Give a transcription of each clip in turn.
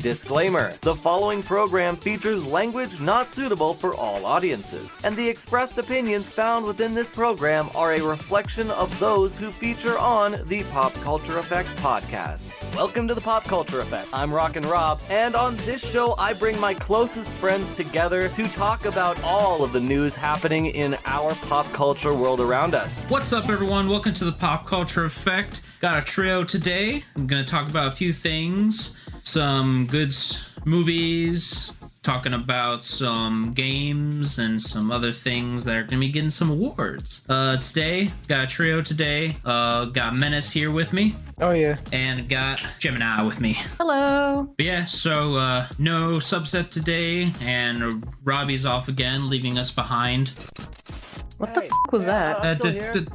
Disclaimer: the following program features language not suitable for all audiences, and the expressed opinions found within this program are a reflection of those who feature on the Pop Culture Effect podcast. Welcome to the Pop Culture Effect. I'm Rockin Rob, and on this show I bring my closest friends together to talk about all of the news happening in our pop culture world around us. What's up, everyone? Welcome to the Pop Culture Effect. Got a trio today. I'm going to talk about a few things. Some good movies, talking about some games, and some other things that are going to be getting some awards. Today, got a trio today. Got Menace here with me. Oh, yeah. And got Gemini with me. Hello. But yeah, so no subset today, and Robbie's off again, leaving us behind. What the f*** was that?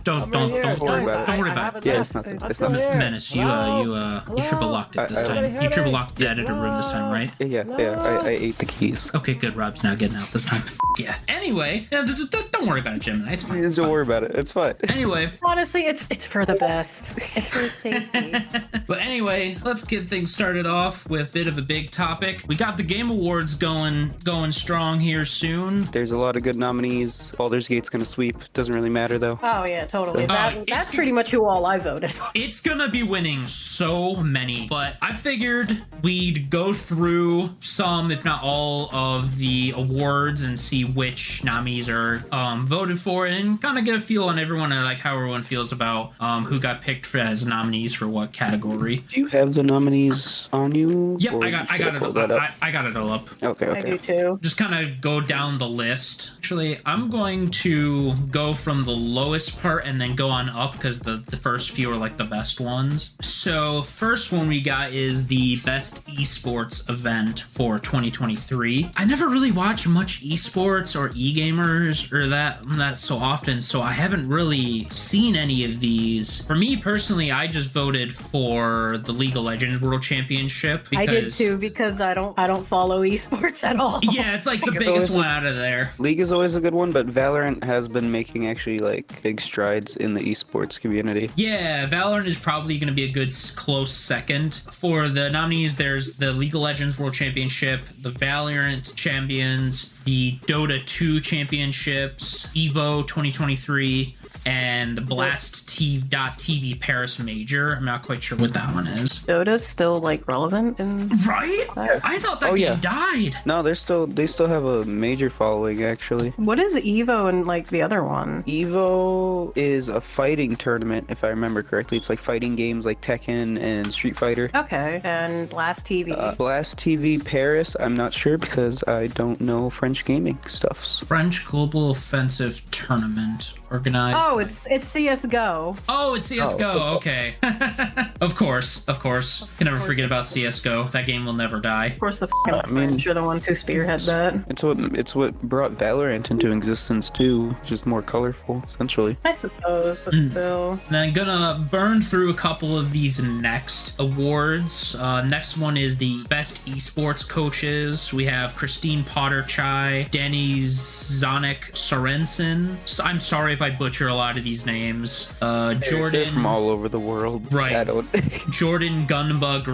Don't worry about it. Yeah, it's nothing. It's nothing. Menace, you triple locked it this time. You triple locked the editor room this time, right? Yeah. I ate the keys. Okay, good. Rob's now getting out this time. Yeah. Anyway, don't worry about it, Gemini. It's fine. Don't worry about it. It's fine. Anyway. Honestly, it's for the best. It's for safety. But anyway, let's get things started off with a bit of a big topic. We got the Game Awards going strong here soon. There's a lot of good nominees. Baldur's Gate's gonna sweep. Doesn't really matter though. Oh yeah, totally. That's pretty much who all I voted. It's gonna be winning so many, but I figured we'd go through some, if not all, of the awards and see which nominees are voted for, and kind of get a feel on everyone, like how everyone feels about who got picked as nominees for what category. Do you have the nominees on you? Yep, I got it all up. Okay. I do too. Just kind of go down the list. Actually, I'm going to go from the lowest part and then go on up because the first few are like the best ones. So first one we got is the best esports event for 2023. I never really watch much esports or e-gamers or that so often, so I haven't really seen any of these. For me personally, I just voted for the League of Legends World Championship because I did too, because I don't follow esports at all. Yeah, it's like the biggest one out of there. League is always a good one, but Valorant has been making actually like big strides in the esports community. Yeah, Valorant is probably going to be a good close second. For the nominees, there's the League of Legends World Championship, the Valorant Champions, the Dota 2 Championships, EVO 2023, and the Blast.TV Paris Major. I'm not quite sure what that one is. Dota's still like relevant in right? I thought that game died. No, they still have a major following actually. What is EVO and like the other one? EVO is a fighting tournament, if I remember correctly. It's like fighting games like Tekken and Street Fighter. Okay, and Blast TV. Blast TV Paris, I'm not sure because I don't know French gaming stuffs. French Global Offensive Tournament organized. Oh, it's CS:GO. Oh, it's CS:GO. Okay. Of course. Can never forget about CS:GO. That game will never die. Of course, the French are the ones who spearhead that. It's what brought Valorant into existence too, just more colorful, essentially. I suppose, but still. And I'm gonna burn through a couple of these next awards. Next one is the best esports coaches. We have Christine Potter-Chai, Danny Zonik Sorensen. I'm sorry if I butcher a lot of these names. Jordan. They're from all over the world. Right. Jordan Gunbug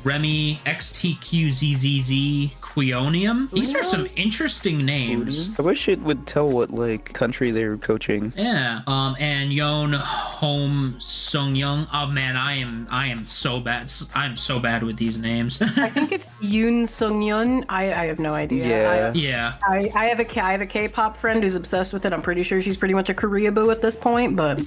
Remy XTQZZZ Quionium. These are some interesting names. I wish it would tell what like country they were coaching. Yeah. And Yon Home Sung Young. Oh man, I am so bad. I'm so bad with these names. I think it's Yoon Sung Yun. I have no idea. Yeah. I have a K-pop friend who's obsessed with it. I'm pretty sure she's pretty much a Koreaboo at this point, but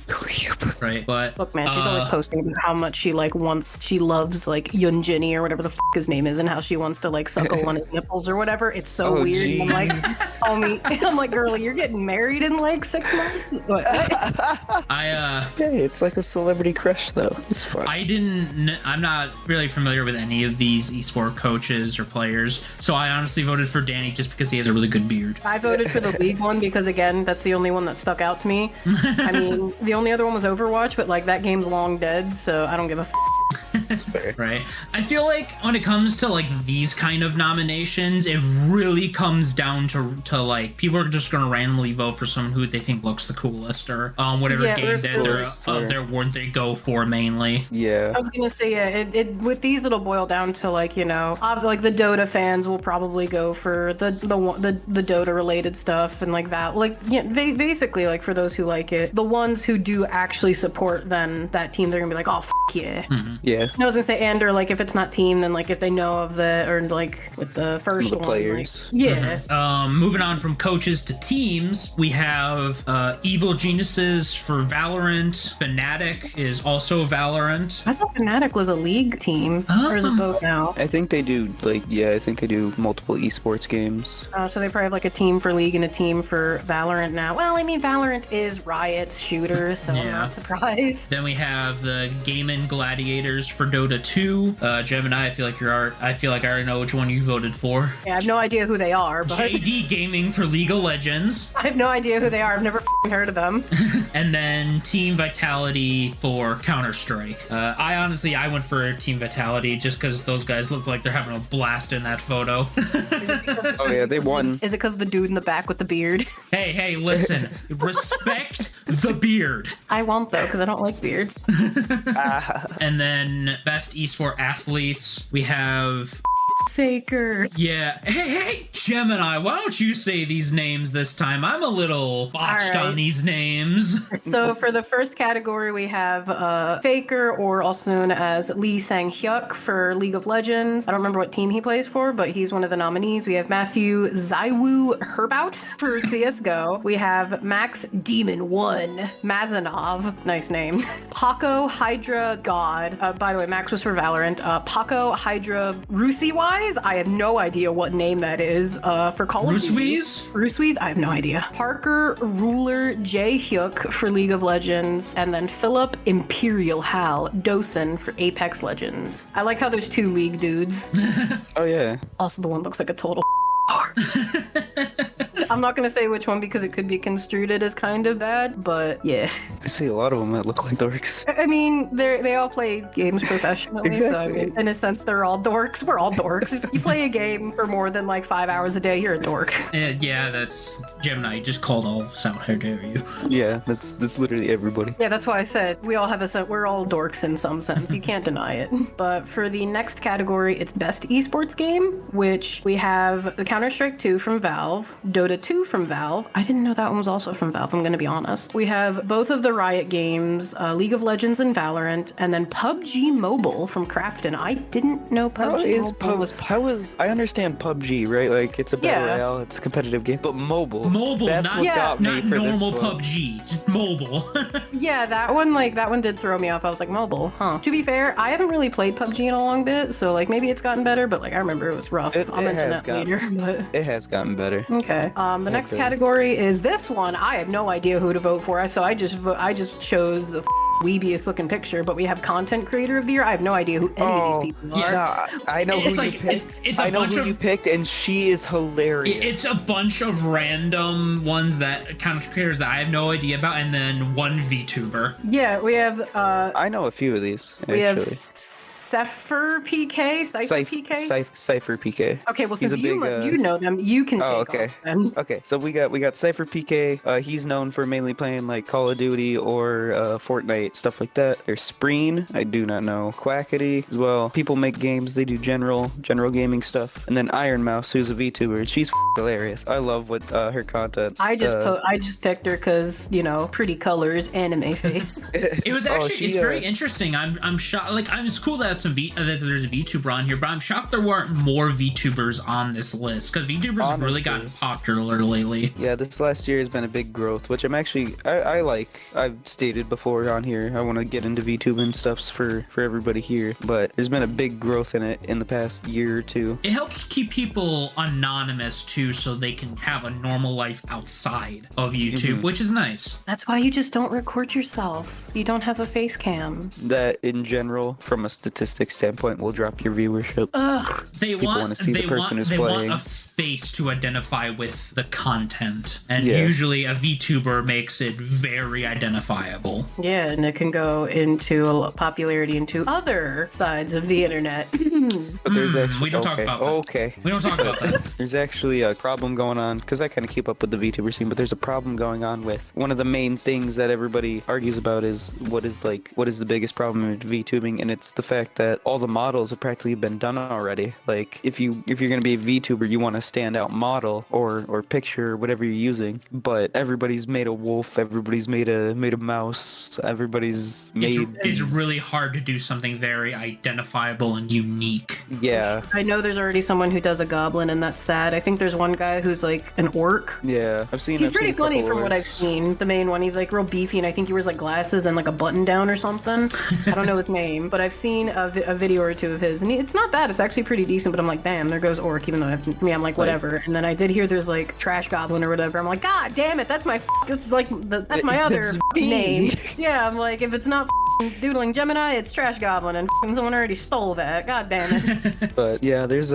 right. But look, man, she's always posting about how much she loves like Yoon Jinny or whatever the f his name is, and how she wants to like suckle on his nipples or whatever. It's so weird. And I'm like, I'm like, girlie, you're getting married in like 6 months. What? Hey, it's like a celebrity crush though. It's fun. I'm not really familiar with any of these esport coaches or players, so I honestly voted for Danny just because he has a really good beard. I voted for the League one because again, that's the only one that stuck out to me. I mean, the only other one was Overwatch, but like that game's long dead, so I don't give a f. That's fair. Right. I feel like when it comes to like these kind of nominations, it really comes down to like people are just going to randomly vote for someone who they think looks the coolest or whatever game that their award they go for mainly. Yeah. I was gonna say, it with these it'll boil down to like, you know, like the Dota fans will probably go for the Dota related stuff, and like that, like, yeah, basically like for those who like it, the ones who do actually support then that team, they're gonna be like, oh yeah. Mm-hmm. Yeah. I was gonna say, and or like if it's not team, then like if they know of the, or like with the first the one, players. like, yeah. Moving on from coaches to teams, we have Evil Geniuses for Valorant. Fnatic is also Valorant. I thought Fnatic was a league team, or is it both now? I think they do I think they do multiple esports games. So they probably have like a team for League and a team for Valorant now. Well, I mean, Valorant is Riot's shooter, so I'm not surprised. Then we have the Gaming Gladiators for Dota 2. Gemini, I feel like I already know which one you voted for. Yeah, I have no idea who they are, but JD Gaming for League of Legends. I have no idea who they are. I've never heard of them. And then Team Vitality for Counter-Strike. I went for Team Vitality just because those guys look like they're having a blast in that photo. Oh yeah, they won. Is it because the dude in the back with the beard? Hey, listen. Respect the beard. I won't, though, because I don't like beards. And then Best Esport Athletes, we have... Faker. Yeah. Hey, Gemini, why don't you say these names this time? I'm a little botched on these names. So for the first category, we have Faker, or also known as Lee Sang-hyuk for League of Legends. I don't remember what team he plays for, but he's one of the nominees. We have Matthew Zaiwu Herbout for CSGO. We have Max Demon 1 Mazanov, nice name. Paco Hydra God. By the way, Max was for Valorant. Paco Hydra Rusiwise. I have no idea what name that is for Call of Duty. Rusiwise? I have no idea. Parker Ruler J Hyuk for League of Legends, and then Philip Imperial Hal Dosen for Apex Legends. I like how there's two League dudes. Oh yeah. Also, the one looks like a total I'm not going to say which one because it could be construed as kind of bad, but yeah. I see a lot of them that look like dorks. I mean, they all play games professionally, Exactly. so I mean, in a sense, they're all dorks. We're all dorks. If you play a game for more than like 5 hours a day, you're a dork. Yeah, that's Gemini. You just called all of us out. How dare you? Yeah, that's literally everybody. Yeah, that's why I said we all have we're all dorks in some sense. You can't deny it. But for the next category, it's Best Esports Game, which we have the Counter-Strike 2 from Valve, Dota 2 from Valve. I didn't know that one was also from Valve, I'm going to be honest. We have both of the Riot games, League of Legends and Valorant, and then PUBG Mobile from Krafton. I didn't know PUBG Mobile was... I understand PUBG, right? Like, it's a battle royale, it's a competitive game, but mobile, that's what got me for this one. Not normal PUBG, just mobile. Yeah, that one did throw me off. I was like, mobile, huh? To be fair, I haven't really played PUBG in a long bit, so like maybe it's gotten better, but like I remember it was rough. I'll mention that later. But... It has gotten better. Okay. The next category is this one. I have no idea who to vote for, so I just chose the weebiest looking picture, but we have content creator of the year. I have no idea who any of these people are. Yeah, I know who you picked. You picked, and she is hilarious. It's a bunch of random ones that content creators that I have no idea about, and then one VTuber. Yeah, we have. I know a few of these. Actually. We have Cypher PK. Cypher PK. Okay, well since you know them, you can take off then. Okay, so we got Cypher PK. He's known for mainly playing like Call of Duty or Fortnite. Stuff like that. There's Spreen, I do not know. Quackity as well. People make games, they do general gaming stuff. And then Iron Mouse, who's a VTuber. She's hilarious. I love what her content. I just picked her because, you know, pretty colors, anime face. It was actually it's very interesting. I'm shocked. Like, it's cool that that there's a VTuber on here, but I'm shocked there weren't more VTubers on this list because VTubers have really gotten popular lately. Yeah, this last year has been a big growth, which I'm actually I like. I've stated before on here. I want to get into VTube and stuffs for everybody here, but there's been a big growth in it in the past year or two. It helps keep people anonymous too, so they can have a normal life outside of YouTube, which is nice. That's why you just don't record yourself. You don't have a face cam. That in general, from a statistics standpoint, will drop your viewership. Ugh. People want to see the person who's playing. face to identify with the content. And Yeah. usually a VTuber makes it very identifiable. Yeah, and it can go into popularity into other sides of the internet. But there's actually we don't talk about that. Okay. We don't talk about that. There's actually a problem going on, because I kind of keep up with the VTuber scene, but there's a problem going on with one of the main things that everybody argues about is what is the biggest problem with VTubing, and it's the fact that all the models have practically been done already. Like, if you're going to be a VTuber, you want a standout model or picture or whatever you're using, but everybody's made a wolf, everybody's made a mouse, everybody's made... It's really hard to do something very identifiable and unique. Yeah. I know there's already someone who does a goblin, and that's sad. I think there's one guy who's like an orc. Yeah. He's pretty funny from what I've seen. The main one, he's like real beefy, and I think he wears like glasses and like a button down or something. I don't know his name, but I've seen a video or two of his, and it's not bad. It's actually pretty decent, but I'm like, damn, there goes orc, even though I'm like, whatever. And then I did hear there's like trash goblin or whatever. I'm like, god damn it, that's my that's my other name. Yeah, I'm like, if it's not doodling Gemini, it's trash goblin, and someone already stole that. God damn it. But yeah, there's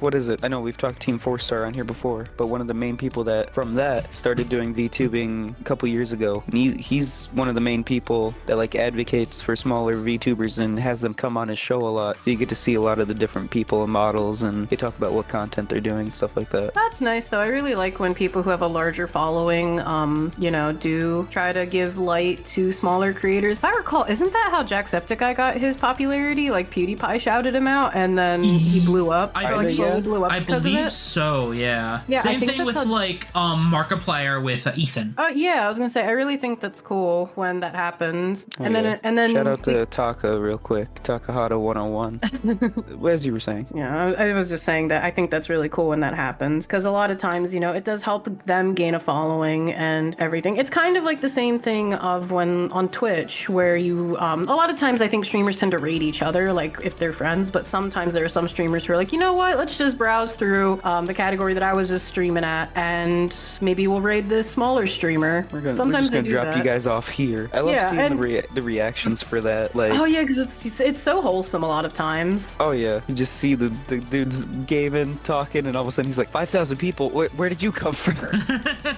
what is it? I know we've talked Team 4-Star on here before, but one of the main people that from that started doing VTubing a couple years ago. And he's one of the main people that like advocates for smaller VTubers and has them come on his show a lot. So you get to see a lot of the different people and models, and they talk about what content they're doing, stuff like that. That's nice, though. I really like when people who have a larger following, do try to give light to smaller creators. If I recall, isn't that how Jacksepticeye got his popularity? Like PewDiePie shouted him out, and then he blew up. Slowly blew up I because believe of it. So, yeah. Yeah, Same I think thing with that's like Markiplier with Ethan. Oh yeah, I was gonna say I really think that's cool when that happens. And then shout out to Taka real quick, Takahata 101. As you were saying. Yeah, I was just saying that I think that's really cool when that happens, because a lot of times, it does help them gain a following and everything. It's kind of like the same thing of when on Twitch, where you a lot of times I think streamers tend to raid each other, like if they're friends, but sometimes there are some streamers who are like, you know what, let's just browse through the category that I was just streaming at, and maybe we'll raid this smaller streamer. We're just gonna drop you guys off here. I love seeing the reactions for that. Like, oh yeah, because it's so wholesome a lot of times. Oh yeah, you just see the dudes gaming, talking, and all of a sudden he's like, 5,000 people. Where did you come from?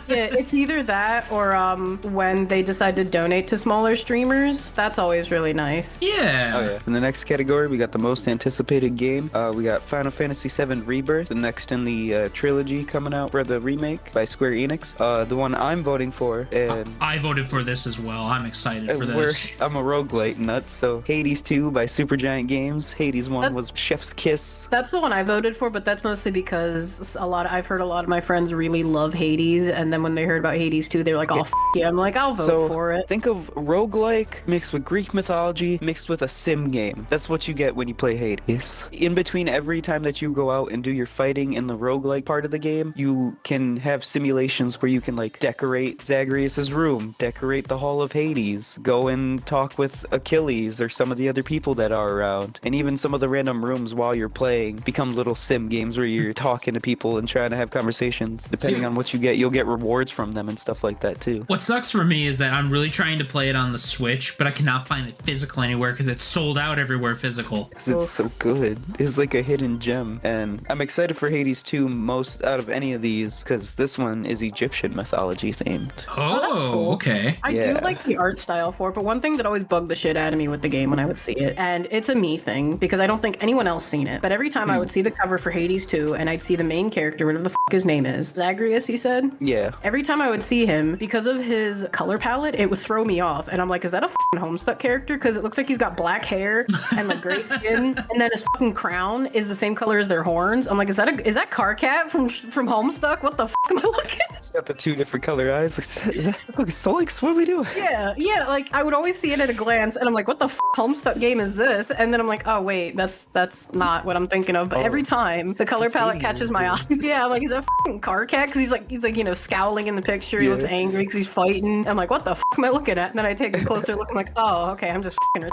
Yeah, it's either that or when they decide to donate to smaller streamers. That's always really nice. Yeah. Oh yeah. In the next category, we got the most anticipated game. We got Final Fantasy VII Rebirth, the next in the trilogy coming out for the remake by Square Enix. The one I'm voting for, and I voted for this as well. I'm excited for this. I'm a roguelite nut, so Hades 2 by Supergiant Games. Hades 1 was Chef's Kiss. That's the one I voted for, but that's mostly because I've heard a lot of my friends really love Hades, and then when they heard about Hades 2, they're like, oh, yeah. I'm like, I'll vote for it. Think of roguelike mixed with Greek mythology mixed with a sim game. That's what you get when you play Hades. In between every time that you go out and do your fighting in the roguelike part of the game, you can have simulations where you can like decorate Zagreus's room, decorate the Hall of Hades, go and talk with Achilles or some of the other people that are around. And even some of the random rooms while you're playing become little sim games where you're talking to people and trying to have conversations. Depending on what you get, you'll get rewards from them and stuff like that too. What sucks for me is that I'm really trying to play it on the Switch, but I cannot find it physical anywhere because it's sold out everywhere physical. Because it's so good. It's like a hidden gem. And I'm excited for Hades 2 most out of any of these because this one is Egyptian mythology themed. Oh, cool. Okay. I do like the art style for it, but one thing that always bugged the shit out of me with the game when I would see it, and it's a me thing because I don't think anyone else seen it, but every time I would see the cover for Hades 2 and I'd see the main character, whatever the his name is, Zagreus, you said? Yeah. Every time I would see him, because of his color palette, it would throw me off. And I'm like, is that a Homestuck character? Because it looks like he's got black hair and like gray skin, and then his fucking crown is the same color as their horns. I'm like, is that Carcat from Homestuck? What the am I looking? It's got the two different color eyes. Is that look, Solix? What are we doing? Yeah. Like I would always see it at a glance, and I'm like, what the Homestuck game is this? And then I'm like, oh wait, that's not what I'm thinking of. But every time the color palette catches my eye, yeah, I'm like, is that fucking Carcat? Because he's like scowling in the picture. He looks angry because he's fighting. I'm like, what the am I looking at? And then I take a closer look. I'm like, oh, okay, I'm just her.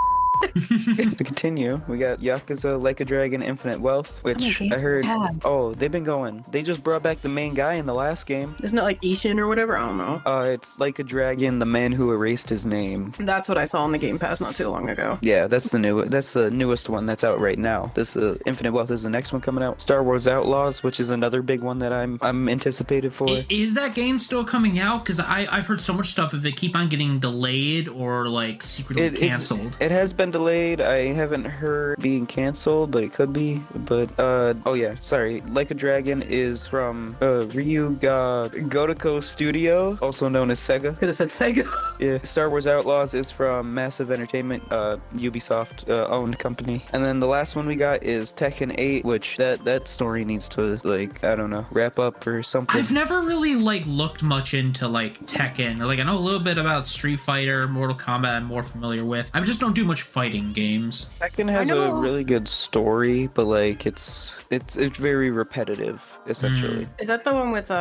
To continue, we got Yakuza Like a Dragon Infinite Wealth, which I heard. Oh, they've been going. They just brought back the main guy in the last game. Isn't it like Ishin or whatever? I don't know. It's Like a Dragon, the man who erased his name. That's what I saw on the Game Pass not too long ago. Yeah, that's the newest one that's out right now. This Infinite Wealth is the next one coming out. Star Wars Outlaws, which is another big one that I'm anticipated for. Is that game still coming out? Because I've heard so much stuff of it keep on getting delayed or like secretly canceled. It has been delayed. I haven't heard being canceled, but it could be. But oh yeah, sorry. Like a Dragon is from Ryuga Godoko Studio, also known as Sega. Could have said Sega. Yeah. Star Wars Outlaws is from Massive Entertainment, Ubisoft owned company. And then the last one we got is Tekken 8, which that story needs to, like, I don't know, wrap up or something. I've never really like looked much into like Tekken. Like I know a little bit about Street Fighter, Mortal Kombat I'm more familiar with. I just don't do much fighting games. Tekken has a really good story, but like it's very repetitive, essentially. Is that the one with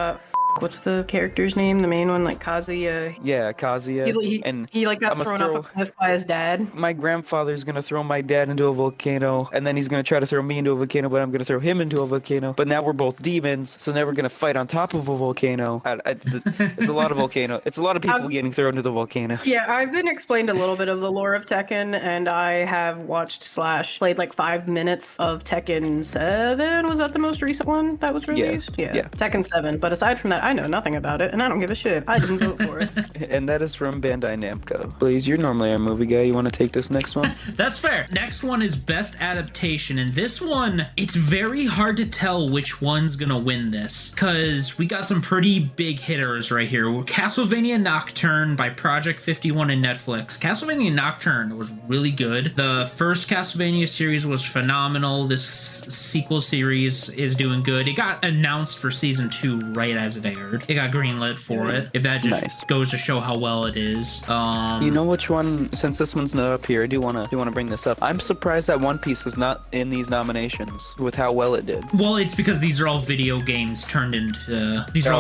what's the character's name? The main one, like Kazuya. Yeah, Kazuya. He like got thrown off a cliff by his dad. My grandfather's gonna throw my dad into a volcano, and then he's gonna try to throw me into a volcano, but I'm gonna throw him into a volcano. But now we're both demons, so now we're gonna fight on top of a volcano. It's a lot of volcano. It's a lot of people getting thrown into the volcano. Yeah, I've been explained a little bit of the lore of Tekken, and I have watched / played like 5 minutes of Tekken 7. Was that the most recent one that was released? Yeah. Tekken 7. But aside from that, I know nothing about it, and I don't give a shit. I didn't vote for it. And that is from Bandai Namco. Blaze, you're normally a movie guy. You want to take this next one? That's fair. Next one is Best Adaptation, and this one, it's very hard to tell which one's gonna win this, because we got some pretty big hitters right here. Castlevania Nocturne by Project 51 and Netflix. Castlevania Nocturne was really good. The first Castlevania series was phenomenal. This sequel series is doing good. It got announced for season 2 right as it aired. It got greenlit for it. If that just goes to show how well it is. You know which one? Since this one's not up here, I do want to bring this up. I'm surprised that One Piece is not in these nominations with how well it did. Well, it's because these are all video games turned into. Okay,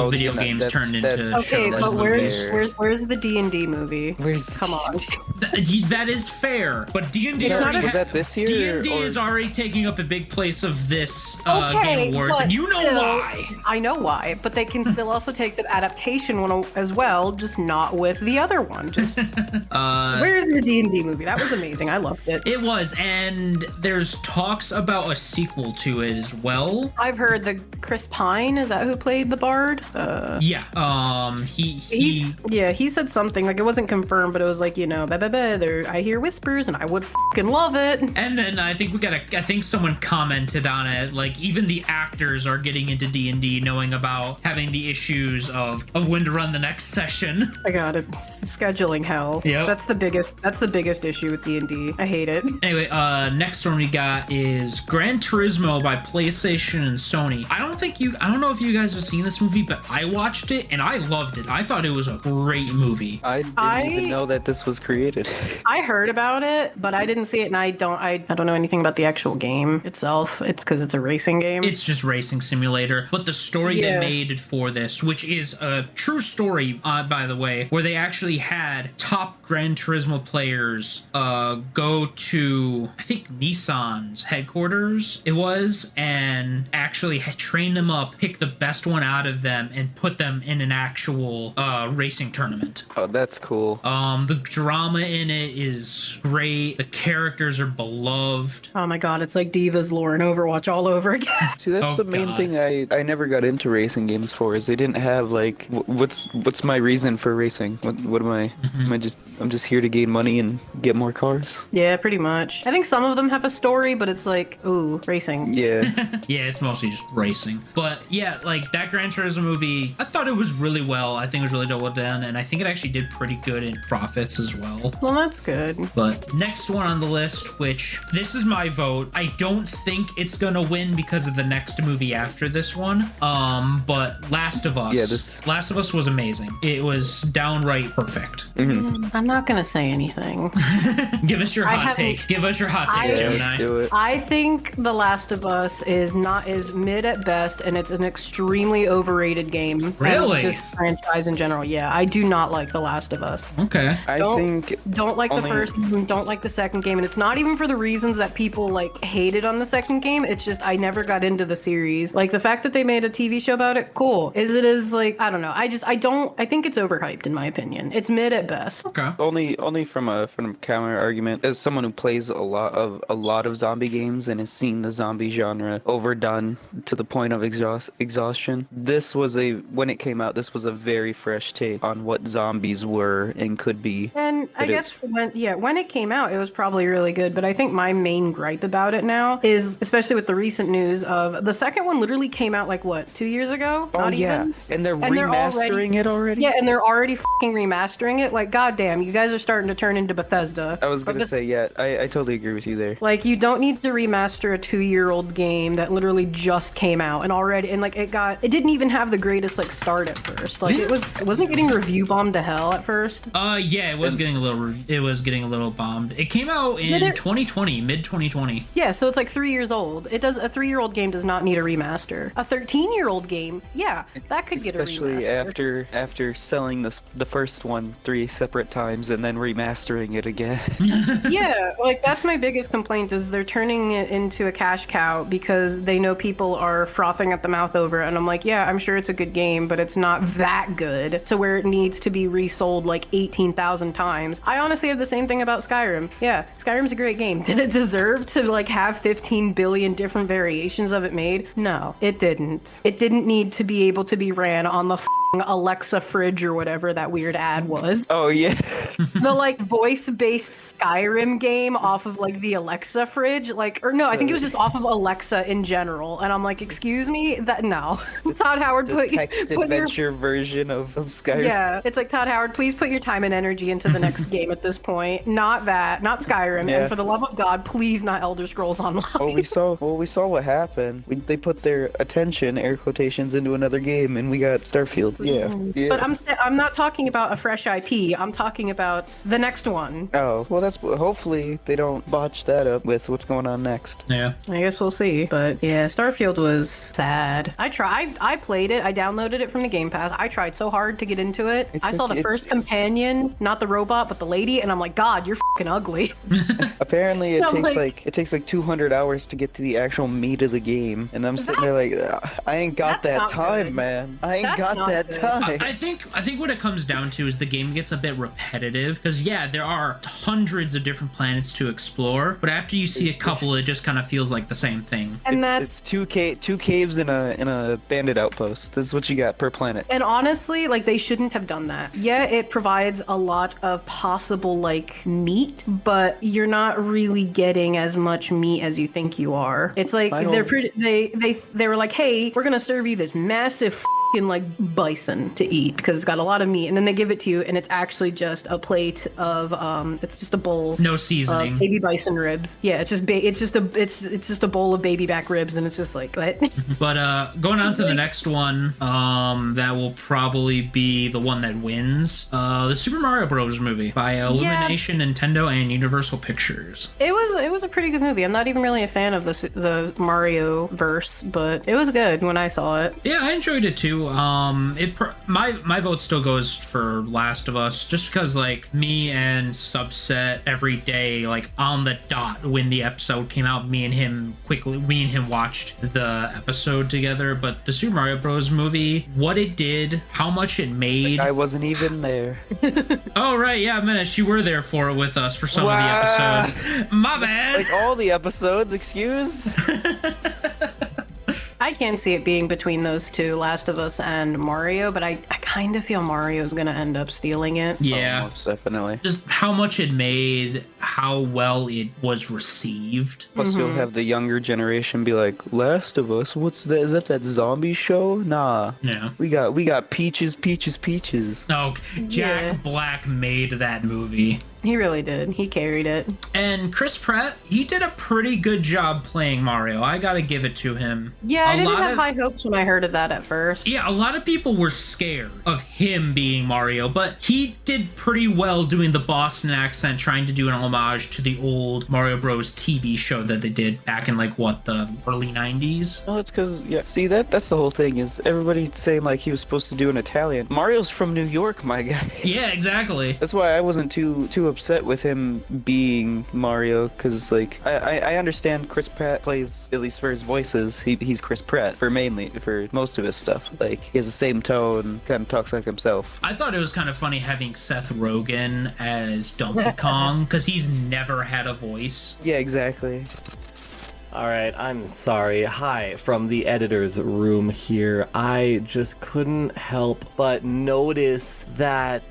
but where's the D&D movie? Come on. That is fair, but D&D was that this year? D&D is already taking up a big place of this Game Awards, and you know why. I know why, but they can still also take the adaptation one as well, just not with the other one. Just where's the D&D movie? That was amazing. I loved it. It was, and there's talks about a sequel to it as well. I've heard that Chris Pine, is that who played the bard? He said something like it wasn't confirmed, but it was like, you know, I hear whispers, and I would fucking love it. And then I think someone commented on it, like even the actors are getting into D&D, knowing about having the issues of when to run the next session. I got it. It's scheduling hell. Yeah, that's the biggest issue with D&D. I hate it. Anyway, next one we got is Gran Turismo by PlayStation and Sony. I don't know if you guys have seen this movie, but I watched it and I loved it. I thought it was a great movie. I didn't even know that this was created. I heard about it, but I didn't see it, and I don't know anything about the actual game itself. It's because it's a racing game. It's just racing simulator. But the story they made for this, which is a true story, by the way, where they actually had top Gran Turismo players go to, I think, Nissan's headquarters, it was, and actually train them up, pick the best one out of them, and put them in an actual racing tournament. Oh, that's cool. The drama in it is great. The characters are beloved. Oh my god, it's like Diva's lore and Overwatch all over again. See, that's the main thing I never got into racing games for, is they didn't have like what's my reason for racing? What am I? I'm just here to gain money and get more cars. Yeah, pretty much. I think some of them have a story, but it's like, ooh, racing. Yeah. Yeah, it's mostly just racing. But yeah, like that Gran Turismo movie, I thought it was really well. I think it was really well done, and I think it actually did pretty good in profits as well. Well, that's good. But next one on the list, which this is my vote. I don't think it's gonna win because of the next movie after this one. But Last of Us. Yeah, Last of Us was amazing. It was downright perfect. Mm-hmm. I'm not gonna say anything. Give us your hot take. Give us your hot take, Gemini. Do it. I think The Last of Us is mid at best. best, and it's an extremely overrated game. Really? And just franchise in general. Yeah, I do not like The Last of Us. Okay. Don't like the first game, don't like the second game, and it's not even for the reasons that people like hated on the second game. It's just I never got into the series. Like the fact that they made a TV show about it, cool. Is it as like I don't know. I think it's overhyped in my opinion. It's mid at best. Okay. Only from a counter argument, as someone who plays a lot of zombie games and has seen the zombie genre overdone to the point of exhaustion. When it came out, this was a very fresh take on what zombies were and could be. And I guess when it came out, it was probably really good. But I think my main gripe about it now is, especially with the recent news of the second one, literally came out like what 2 years ago? Oh Not yeah, even? and they're remastering it already. Yeah, and they're already fucking remastering it. Like, goddamn, you guys are starting to turn into Bethesda. I was gonna say, yeah, I totally agree with you there. Like, you don't need to remaster a 2-year-old game that literally just came out and already, and like it didn't even have the greatest like start at first. Like, wasn't getting review bombed to hell at first. Yeah, it was getting a little bombed. It came out in 2020, mid 2020. Yeah, so it's like 3 years old. A 3-year-old game does not need a remaster. A 13-year-old game, yeah, that could get a remaster. Especially after selling the first one 3 separate times and then remastering it again. Yeah, like that's my biggest complaint is they're turning it into a cash cow because they know people are frothing at the mouth over it. And I'm like, yeah, I'm sure it's a good game, but it's not that good to where it needs to be resold like 18,000 times. I honestly have the same thing about Skyrim. Yeah, Skyrim's a great game. Did it deserve to like have 15 billion different variations of it made? No, it didn't. It didn't need to be able to be ran on the Alexa fridge or whatever that weird ad was. Oh yeah. The like voice-based Skyrim game off of like the Alexa fridge, like, or no, I think it was just off of Alexa in general. And I'm like, excuse me, that no. Todd Howard, put adventure version of Skyrim. Yeah, it's like, Todd Howard, please put your time and energy into the next game at this point. Not Skyrim. Yeah. And for the love of God, please not Elder Scrolls Online. We saw what happened. They put their attention, air quotations, into another game, and we got Starfield. Yeah. But I'm not talking about a fresh IP. I'm talking about the next one. Oh, well, hopefully they don't botch that up with what's going on next. Yeah. I guess we'll see. But yeah, Starfield was sad. I played it. I downloaded it from the Game Pass. I tried so hard to get into it. I saw the first companion, not the robot, but the lady, and I'm like, God, you're fucking ugly. Apparently it takes like 200 hours to get to the actual meat of the game. And I'm sitting there like, I ain't got that time, good. Man. I ain't got that time. I think what it comes down to is the game gets a bit repetitive because yeah, there are hundreds of different planets to explore, but after you see a couple, it just kind of feels like the same thing. And it's two caves in a bandit outpost. That's what you got per planet. And honestly, like they shouldn't have done that. Yeah, it provides a lot of possible like meat, but you're not really getting as much meat as you think you are. It's like they were like, hey, we're gonna serve you this massive like bison to eat because it's got a lot of meat, and then they give it to you and it's actually just a plate of it's just a bowl, no seasoning, of baby bison ribs. Yeah, it's just a bowl of baby back ribs, and it's just like what? But going on to the next one, that will probably be the one that wins, the Super Mario Bros. Movie by Illumination, Nintendo, and Universal Pictures. It was a pretty good movie. I'm not even really a fan of the Mario verse, but it was good when I saw it. Yeah, I enjoyed it too. My vote still goes for Last of Us, just because like me and Subset every day, like on the dot when the episode came out, me and him watched the episode together. But the Super Mario Bros. Movie, what it did, how much it made. I wasn't even there. Oh right, yeah, Menace, you were there for it with us for some of the episodes. My bad. Like all the episodes, excuse. I can't see it being between those two, Last of Us and Mario, but I kind of feel Mario's going to end up stealing it. Yeah. Oh, most definitely. Just how much it made, how well it was received. Plus you'll have the younger generation be like, Last of Us? What's that? Is that zombie show? Nah. Yeah. We got Peaches. Oh, Jack Black made that movie. He really did. He carried it. And Chris Pratt, he did a pretty good job playing Mario. I gotta give it to him. Yeah, I didn't have high hopes when I heard of that at first. Yeah, a lot of people were scared of him being Mario, but he did pretty well doing the Boston accent, trying to do an homage to the old Mario Bros. TV show that they did back in like the early 90s. No, it's because see that's the whole thing is everybody's saying like he was supposed to do an Italian. Mario's from New York, my guy. Yeah, exactly. That's why I wasn't too upset with him being Mario, because like I understand Chris Pratt plays, at least for his voices, he's Chris Pratt for most of his stuff. Like he has the same tone, kind of talks like himself. I thought it was kind of funny having Seth Rogen as Donkey Kong because he's never had a voice. Yeah, exactly. Alright, I'm sorry. Hi, from the editor's room here. I just couldn't help but notice that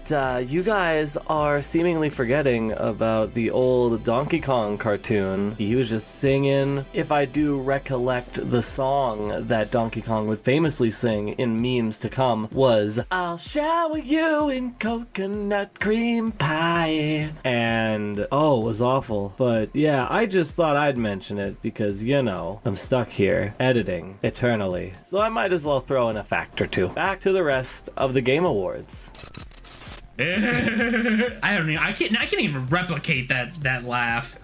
you guys are seemingly forgetting about the old Donkey Kong cartoon. He was just singing. If I do recollect, the song that Donkey Kong would famously sing in memes to come was, I'll shower you in coconut cream pie. And, oh, it was awful. But yeah, I just thought I'd mention it because, you know, I'm stuck here editing eternally, so I might as well throw in a fact or two. Back to the rest of the Game Awards. I can't even replicate that laugh.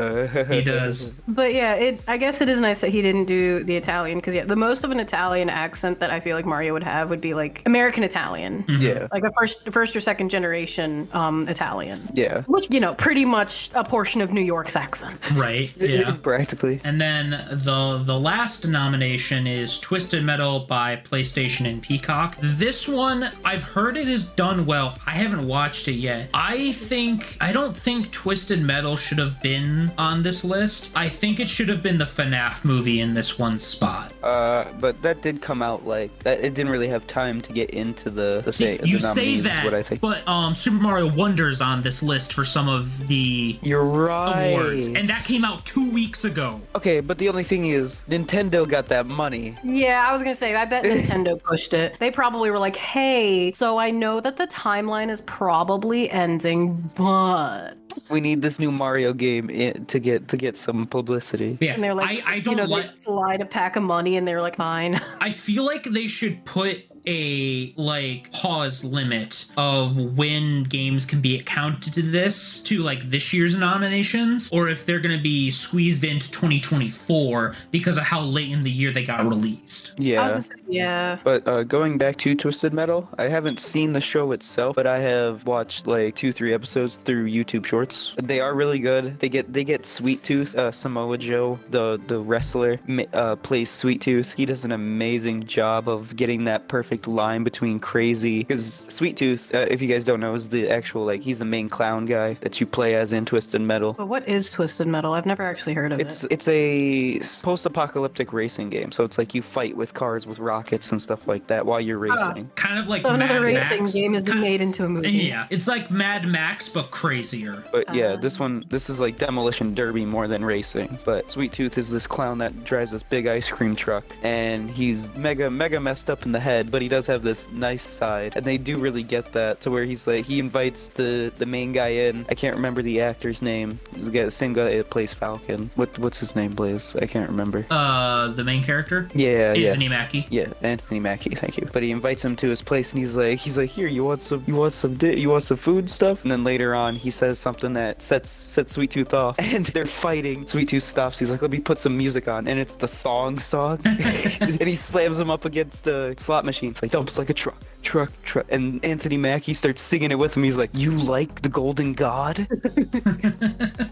He does. But yeah, I guess it is nice that he didn't do the Italian, because the most of an Italian accent that I feel like Mario would have would be like American Italian. Mm-hmm. Yeah. Like a first or second generation Italian. Yeah. Which, pretty much a portion of New York's accent. Right. Yeah. Practically. And then the last nomination is Twisted Metal by PlayStation and Peacock. This one, I've heard it has done well. I haven't watched it yet. I don't think Twisted Metal should have been on this list. I think it should have been the FNAF movie in this one spot. But that did come out like that. It didn't really have time to get into the You the say nominees, that, is what I think. but Super Mario Wonder's on this list for some of the You're right. awards, and that came out 2 weeks ago. Okay, but the only thing is Nintendo got that money. Yeah, I was gonna say, I bet Nintendo pushed it. They probably were like, hey, so I know that the timeline is probably ending, but We need this new Mario game to get some publicity. Yeah, and they're like, I don't they slide a pack of money, and they're like, fine. I feel like they should put a pause limit of when games can be counted to this year's nominations, or if they're going to be squeezed into 2024 because of how late in the year they got released. Yeah. Yeah. But going back to Twisted Metal, I haven't seen the show itself, but I have watched 2-3 episodes through YouTube Shorts. They are really good. They get Sweet Tooth, Samoa Joe, the wrestler, plays Sweet Tooth. He does an amazing job of getting that perfect line between crazy, because Sweet Tooth, if you guys don't know, is the actual he's the main clown guy that you play as in Twisted Metal. But what is Twisted Metal? I've never actually heard of it. It's a post-apocalyptic racing game, so it's like you fight with cars with rockets and stuff like that while you're racing. Kind of like So Mad another racing Max. game has been made into a movie. Yeah, it's like Mad Max but crazier. But yeah, this is like demolition derby more than racing. But Sweet Tooth is this clown that drives this big ice cream truck, and he's mega messed up in the head, but he does have this nice side, and they do really get that to where he invites the main guy in. I can't remember the actor's name. He's the same guy that plays Falcon. What's his name, Blaze? I can't remember. The main character? Yeah, Anthony Mackie. Yeah, Anthony Mackie, thank you. But he invites him to his place, and he's like, here, you want some food stuff? And then later on, he says something that sets Sweet Tooth off, and they're fighting. Sweet Tooth stops. He's like, let me put some music on, and it's the Thong song. And he slams him up against the slot machine. It's like, dumps like a truck. And Anthony Mackie starts singing it with him. He's like, you like the Golden God?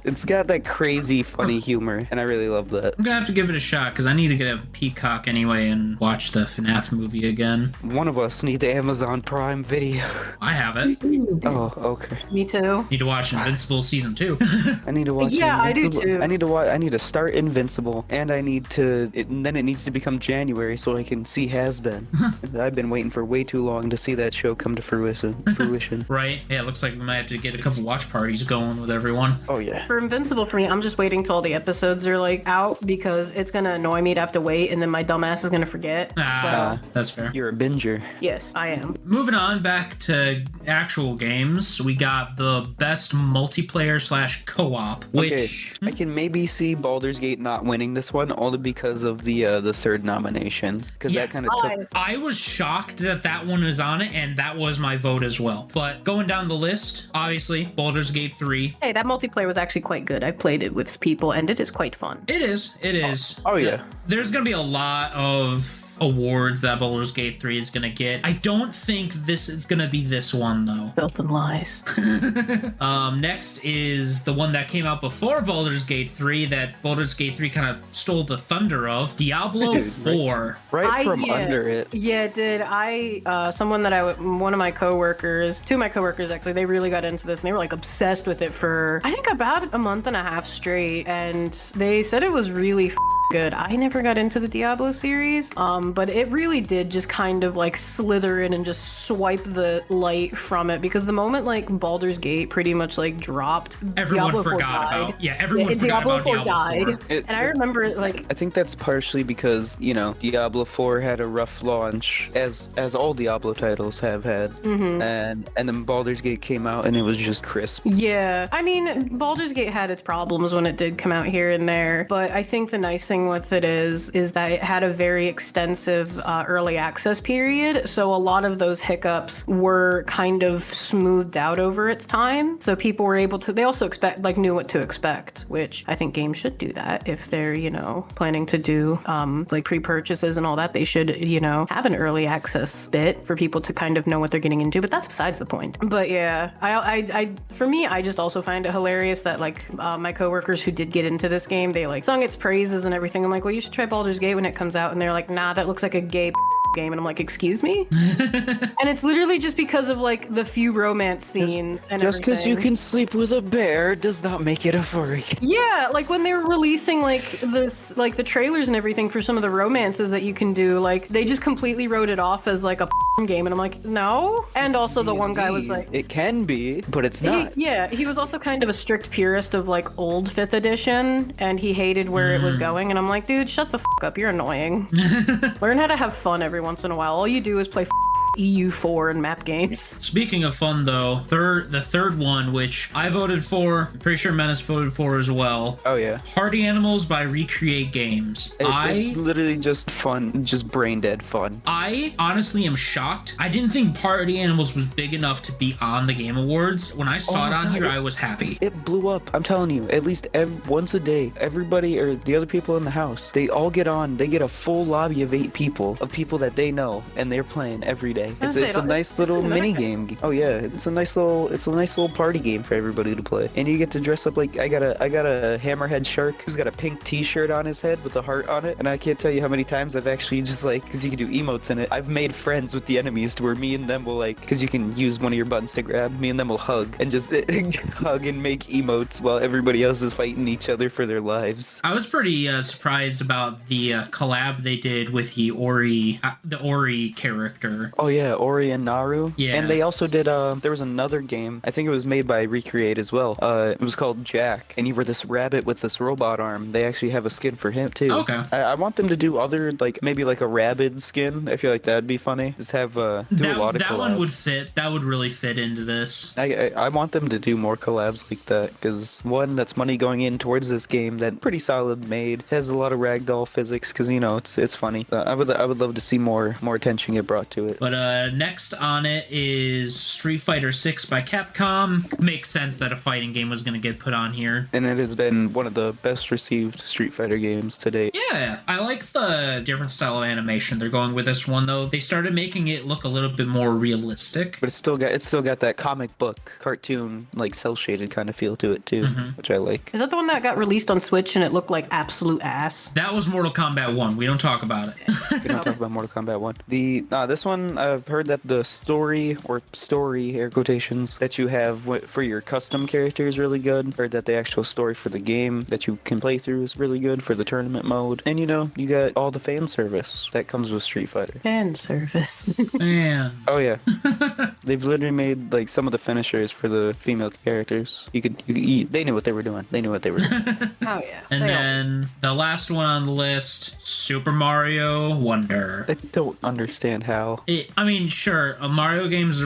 It's got that crazy, funny humor, and I really love that. I'm gonna have to give it a shot because I need to get a Peacock anyway and watch the FNAF movie again. One of us needs Amazon Prime Video. I have it. Oh, okay. Me too. Need to watch Invincible season 2. I need to watch. Yeah, Invincible. I do too. I need to start Invincible, and I need to. Then it needs to become January so I can see Has Been. I've been waiting for way too long to see that show come to fruition. Right? Yeah, it looks like we might have to get a couple watch parties going with everyone. Oh yeah. For Invincible, for me, I'm just waiting till all the episodes are out, because it's gonna annoy me to have to wait, and then my dumbass is gonna forget. That's fair. You're a binger. Yes, I am. Moving on back to actual games, we got the best multiplayer / co-op, which I can maybe see Baldur's Gate not winning this one only because of the third nomination, because that kind of took. I was shocked that that one was on it, and that was my vote as well. But going down the list, obviously, Baldur's Gate 3. Hey, that multiplayer was actually quite good. I played it with people, and it is quite fun. It is. Oh yeah. There's going to be a lot of awards that Baldur's Gate 3 is going to get. I don't think this is going to be this one, though. Filth and lies. Next is the one that came out before Baldur's Gate 3 that Baldur's Gate 3 kind of stole the thunder of. Diablo 4. Right from under it. Yeah, it did. One of my coworkers, two of my coworkers actually, they really got into this and they were like obsessed with it for, I think, about a month and a half straight. And they said it was really good. I never got into the Diablo series, but it really did just kind of like slither in and just swipe the light from it, because the moment like Baldur's Gate pretty much like dropped, everyone Diablo 4 forgot died. about. Yeah, everyone forgot Diablo about 4 Diablo 4. died. And I remember like, I think that's partially because, you know, Diablo 4 had a rough launch, as all Diablo titles have had, and then Baldur's Gate came out and it was just crisp. Yeah, I mean, Baldur's Gate had its problems when it did come out here and there, but I think the nice thing with it is that it had a very extensive early access period, so a lot of those hiccups were kind of smoothed out over its time, so people were able to, they also knew what to expect, which I think games should do that if they're, you know, planning to do like pre-purchases and all that. They should, you know, have an early access bit for people to kind of know what they're getting into, but that's besides the point. But yeah, I for me, I just also find it hilarious that like my coworkers who did get into this game, they like sung its praises and everything. I'm like, well, you should try Baldur's Gate when it comes out, and they're like, nah, that looks like a gay game. And I'm like, excuse me? And it's literally just because of like the few romance scenes and just because you everything. can sleep with a bear does not make it a furry. Yeah, like when they were releasing like this, like the trailers and everything for some of the romances that you can do, like they just completely wrote it off as like a game, and I'm like, no. And also the one guy was like, it can be, but it's not. He was also kind of a strict purist of like old 5th edition, and he hated where it was going, and I'm like, dude, shut the up, you're annoying. Learn how to have fun every once in a while. All you do is play EU4 and map games. Speaking of fun, though, the third one, which I voted for, I'm pretty sure Menace voted for as well. Oh yeah. Party Animals by Recreate Games. It's literally just fun, just brain dead fun. I honestly am shocked. I didn't think Party Animals was big enough to be on the Game Awards. When I saw it on here, I was happy. It blew up. I'm telling you, at least once a day, everybody or the other people in the house, they all get on. They get a full lobby of 8 people, of people that they know, and they're playing every day. It's a nice little mini game. Oh yeah, it's a nice little party game for everybody to play. And you get to dress up like I got a hammerhead shark who's got a pink t-shirt on his head with a heart on it. And I can't tell you how many times I've actually just like, because you can do emotes in it, I've made friends with the enemies to where me and them will like, because you can use one of your buttons to grab, me and them will hug and just hug and make emotes while everybody else is fighting each other for their lives. I was pretty surprised about the collab they did with the Ori character. Oh yeah, Ori and Naru. Yeah. And they also did, there was another game, I think it was made by Recreate as well. It was called Jack, and you were this rabbit with this robot arm. They actually have a skin for him too. Okay. I want them to do other, like, maybe like a rabid skin. I feel like that'd be funny. Just have, do a lot of collabs. That one would fit. That would really fit into this. I want them to do more collabs like that, because one, that's money going in towards this game that pretty solid made, has a lot of ragdoll physics, because, you know, it's funny. I would love to see more attention get brought to it. But next on it is Street Fighter 6 by Capcom. Makes sense that a fighting game was going to get put on here. And it has been one of the best received Street Fighter games to date. Yeah, I like the different style of animation they're going with this one, though. They started making it look a little bit more realistic. But it's still got that comic book, cartoon, like cel-shaded kind of feel to it, too, which I like. Is that the one that got released on Switch and it looked like absolute ass? That was Mortal Kombat 1. We don't talk about it. We don't talk about Mortal Kombat 1. This one, I've heard that the story, air quotations, that you have for your custom character is really good. Heard that the actual story for the game that you can play through is really good for the tournament mode. And, you know, you got all the fan service that comes with Street Fighter. Fan service. Man. Oh, yeah. They've literally made like some of the finishers for the female characters. They knew what they were doing. They knew what they were doing. Oh yeah. And then the last one on the list, Super Mario Wonder. I don't understand how. Sure, Mario games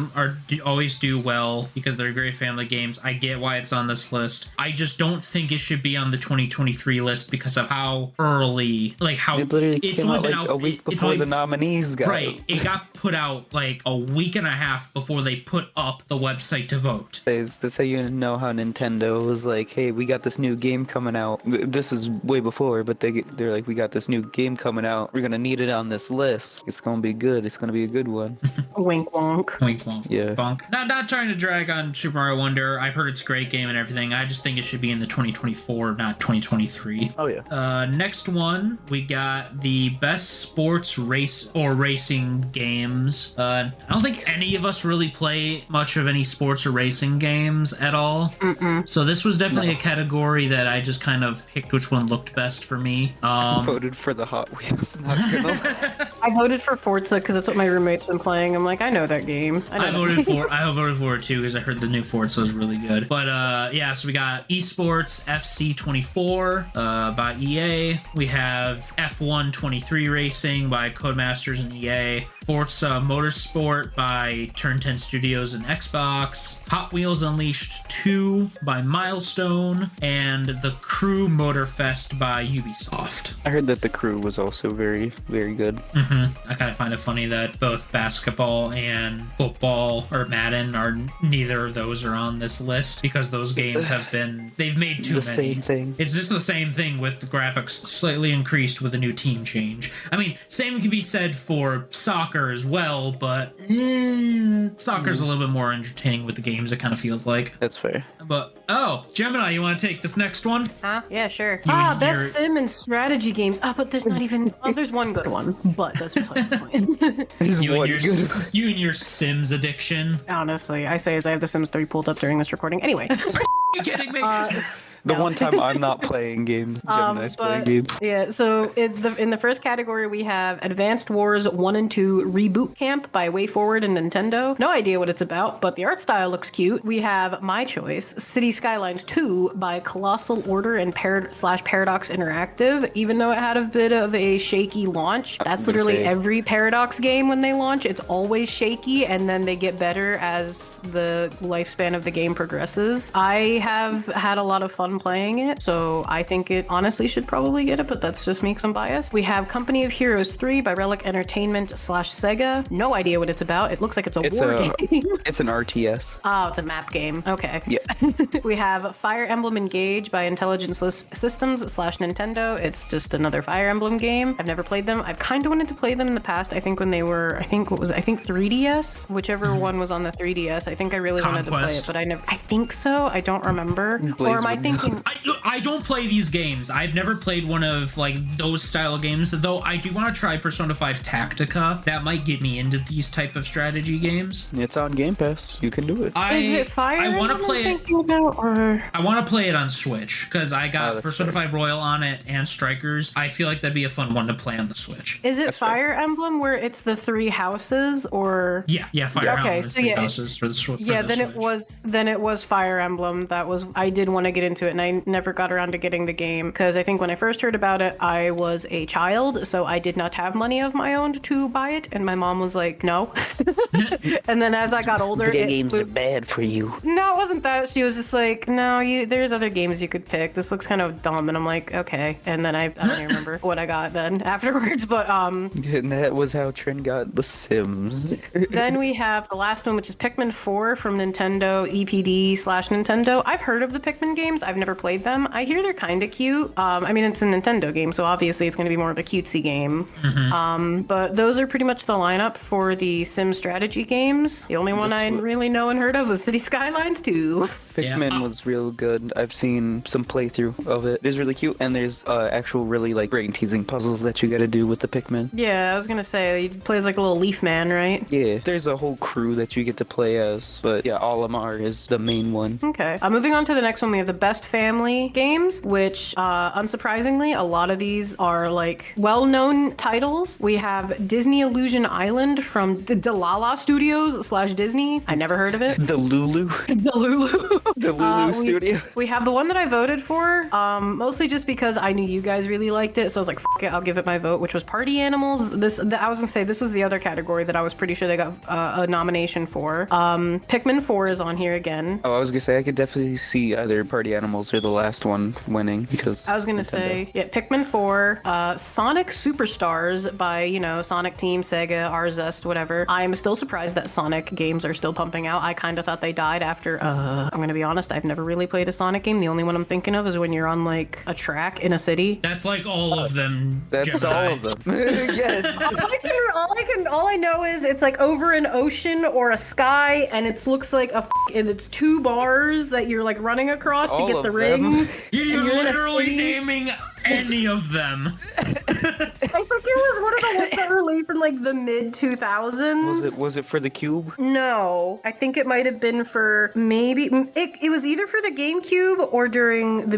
always do well because they're great family games. I get why it's on this list. I just don't think it should be on the 2023 list because of how early, like how it literally it's came only out been like out a week before the nominees got right. It got put out like a week and a half before they put up the website to vote. That's how you know how Nintendo was like, hey, we got this new game coming out. This is way before, but they're like, we got this new game coming out. We're gonna need it on this list. It's gonna be good. It's gonna be a good one. Wink wonk. Wink wonk. Yeah. Bonk. Not trying to drag on Super Mario Wonder. I've heard it's a great game and everything. I just think it should be in the 2024, not 2023. Oh yeah. Next one, we got the best sports race or racing games. I don't think any of us really play much of any sports or racing games at all. So this was definitely a category that I just kind of picked which one looked best for me. I voted for the Hot Wheels. Not gonna lie. I voted for Forza because that's what my roommate's been playing. I'm like, I know that game. I voted for it too because I heard the new Forza was really good. But yeah, so we got ESports FC24 by EA. We have F1 23 Racing by Codemasters and EA. Forza Motorsport by Turn 10 Studios and Xbox. Hot Wheels Unleashed 2 by Milestone. And The Crew Motorfest by Ubisoft. I heard that The Crew was also very, very good. I kind of find it funny that both basketball and football or Madden neither of those are on this list because those games they've made too many. The same thing. It's just the same thing with the graphics slightly increased with a new team change. I mean, same can be said for soccer as well, but soccer's a little bit more entertaining with the games, it kind of feels like. That's fair. But, Gemini, you want to take this next one? Huh? Yeah, sure. your Best sim and strategy games. But there's not even... Oh, there's one good one, but that's besides the point. You and your Sims addiction. Honestly, I say as I have The Sims 3 pulled up during this recording. Anyway. Are you kidding me? The one time I'm not playing games, Gemini's playing games. Yeah, so in the first category, we have Advanced Wars 1 and 2 Reboot Camp by WayForward and Nintendo. No idea what it's about, but the art style looks cute. We have my choice, City Skylines 2 by Colossal Order and Paradox Interactive. Even though it had a bit of a shaky launch, that's literally every Paradox game when they launch. It's always shaky, and then they get better as the lifespan of the game progresses. I have had a lot of fun playing it, so I think it honestly should probably get it, but that's just me because I'm biased. We have Company of Heroes 3 by Relic Entertainment / Sega. No idea what it's about. It looks like it's a war game. It's an RTS. Oh, it's a map game. Okay. Yeah. We have Fire Emblem Engage by Intelligence Systems / Nintendo. It's just another Fire Emblem game. I've never played them. I've kind of wanted to play them in the past. I think when they were, I think 3DS, whichever one was on the 3DS. I think I really wanted to play it, but I think so. I don't remember. Or am I thinking? I don't play these games. I've never played one of like those style of games, though I do want to try Persona 5 Tactica. That might get me into these type of strategy games. It's on Game Pass. You can do it. Is it Fire I want to play it. I want to play it on Switch because I got Persona 5 Royal on it and Strikers. I feel like that'd be a fun one to play on the Switch. Is it Fire Emblem where it's the 3 houses or? Yeah, Fire Emblem. Okay, so houses for the Switch. Yeah, then it was Fire Emblem. I did want to get into it, and I never got around to getting the game because I think when I first heard about it, I was a child, so I did not have money of my own to buy it, and my mom was like, no. And then as I got older, video games are bad for you. No, it wasn't that. She was just like, no, there's other games you could pick. This looks kind of dumb, and I'm like, okay. And then I don't even remember what I got then afterwards, but And that was how Trin got The Sims. Then we have the last one, which is Pikmin 4 from Nintendo EPD / Nintendo. I've heard of the Pikmin games. I've never played them. I hear they're kind of cute. I mean, it's a Nintendo game, so obviously it's going to be more of a cutesy game. But those are pretty much the lineup for the Sim strategy games. The only one I really know and heard of was City Skylines 2. Pikmin was real good. I've seen some playthrough of it. It is really cute, and there's actual really like brain-teasing puzzles that you got to do with the Pikmin. Yeah, I was going to say, he plays like a little leaf man, right? Yeah, there's a whole crew that you get to play as, but yeah, Olimar is the main one. Okay. Moving on to the next one, we have the best family games, which unsurprisingly, a lot of these are like well-known titles. We have Disney Illusion Island from Delala Studios / Disney. I never heard of it. The Lulu. The Lulu. The Lulu Studio. We have the one that I voted for, mostly just because I knew you guys really liked it, so I was like, F it, I'll give it my vote, which was Party Animals. I was gonna say this was the other category that I was pretty sure they got a nomination for. Pikmin 4 is on here again. Oh, I was gonna say I could definitely see either Party Animals or the last one winning because I was gonna say, yeah, Pikmin 4, Sonic Superstars by, Sonic Team, Sega, Arzest, whatever. I'm still surprised that Sonic games are still pumping out. I kind of thought they died after, I'm gonna be honest, I've never really played a Sonic game. The only one I'm thinking of is when you're on like a track in a city. That's like all of them. That's Gemini. all of them. Yes. All I know is it's like over an ocean or a sky, and it looks like and it's 2 bars that you're like running across to get the rings. You're literally naming any of them. I think it was one of the ones that released in like the mid 2000s. Was it for the Cube? No, I think it might have been for maybe it was either for the GameCube or during the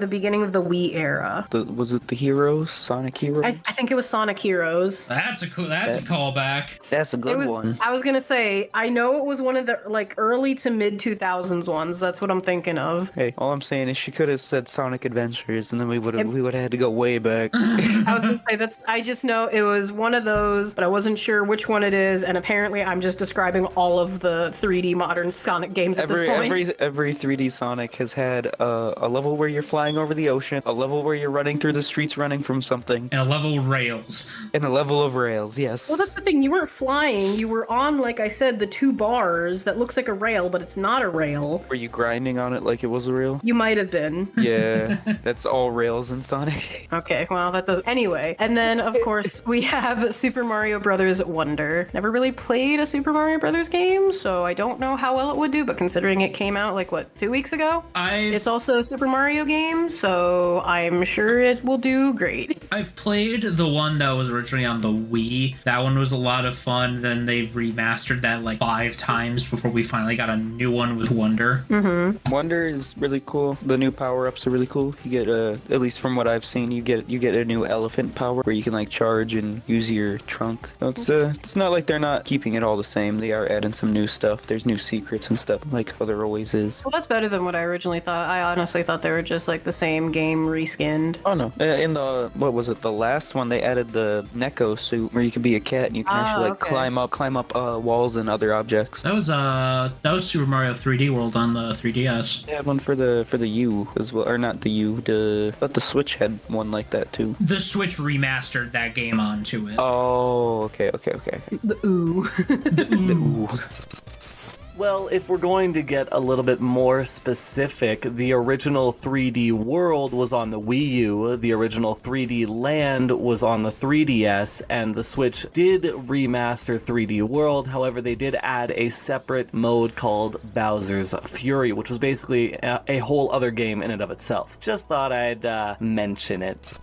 beginning of the Wii era. Was it the Heroes? Sonic Heroes? I think it was Sonic Heroes. That's a callback. That's a good one. I was gonna say, I know it was one of the like early to mid 2000s ones. That's what I'm thinking of. Hey, all I'm saying is she could have said Sonic Adventures, and then we would have had to go way back. I was gonna say I just know it was one of those, but I wasn't sure which one it is, and apparently I'm just describing all of the 3D modern Sonic games at this point. Every 3D Sonic has had a level where you're flying over the ocean, a level where you're running through the streets running from something, and a level of rails. And a level of rails, yes. Well, that's the thing. You weren't flying. You were on, like I said, the 2 bars that looks like a rail, but it's not a rail. Were you grinding on it like it was a rail? You might have been. Yeah, that's all rails in Sonic. Okay, well, that does. Anyway, and then, of course, we have Super Mario Brothers Wonder. Never really played a Super Mario Brothers game, so I don't know how well it would do, but considering it came out, 2 weeks ago? It's also a Super Mario game, so I'm sure it will do great. I've played the one that was originally on the Wii. That one was a lot of fun. Then they remastered that 5 times before we finally got a new one with Wonder. Mm-hmm. Wonder is really cool. The new power-ups are really cool. You get, at least from what I've seen, you get a new elephant power where you can charge and use your trunk. So it's not like they're not keeping it all the same. They are adding some new stuff. There's new secrets and stuff, like how there always is. Well, that's better than what I originally thought. I honestly thought they were just the same game reskinned. Oh no! In the the last one, they added the Neko suit where you can be a cat and you can actually climb up walls and other objects. That was Super Mario 3D World on the 3DS. They had one for the U as well, or not the U. But the Switch had one like that too. The Switch remastered that game onto it. Oh, okay. The ooh. The ooh. Well, if we're going to get a little bit more specific, the original 3D World was on the Wii U, the original 3D Land was on the 3DS, and the Switch did remaster 3D World. However, they did add a separate mode called Bowser's Fury, which was basically a whole other game in and of itself. Just thought I'd mention it.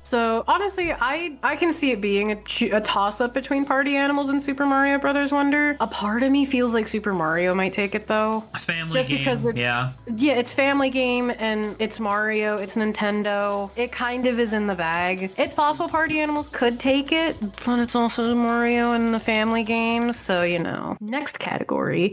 So honestly, I can see it being a toss-up between Party Animals and Super Mario Brothers Wonder. A part of me feels like Super Mario might take it though. A family just game, because it's family game and it's Mario, it's Nintendo. It kind of is in the bag. It's possible Party Animals could take it, but it's also Mario and the family games, so Next category.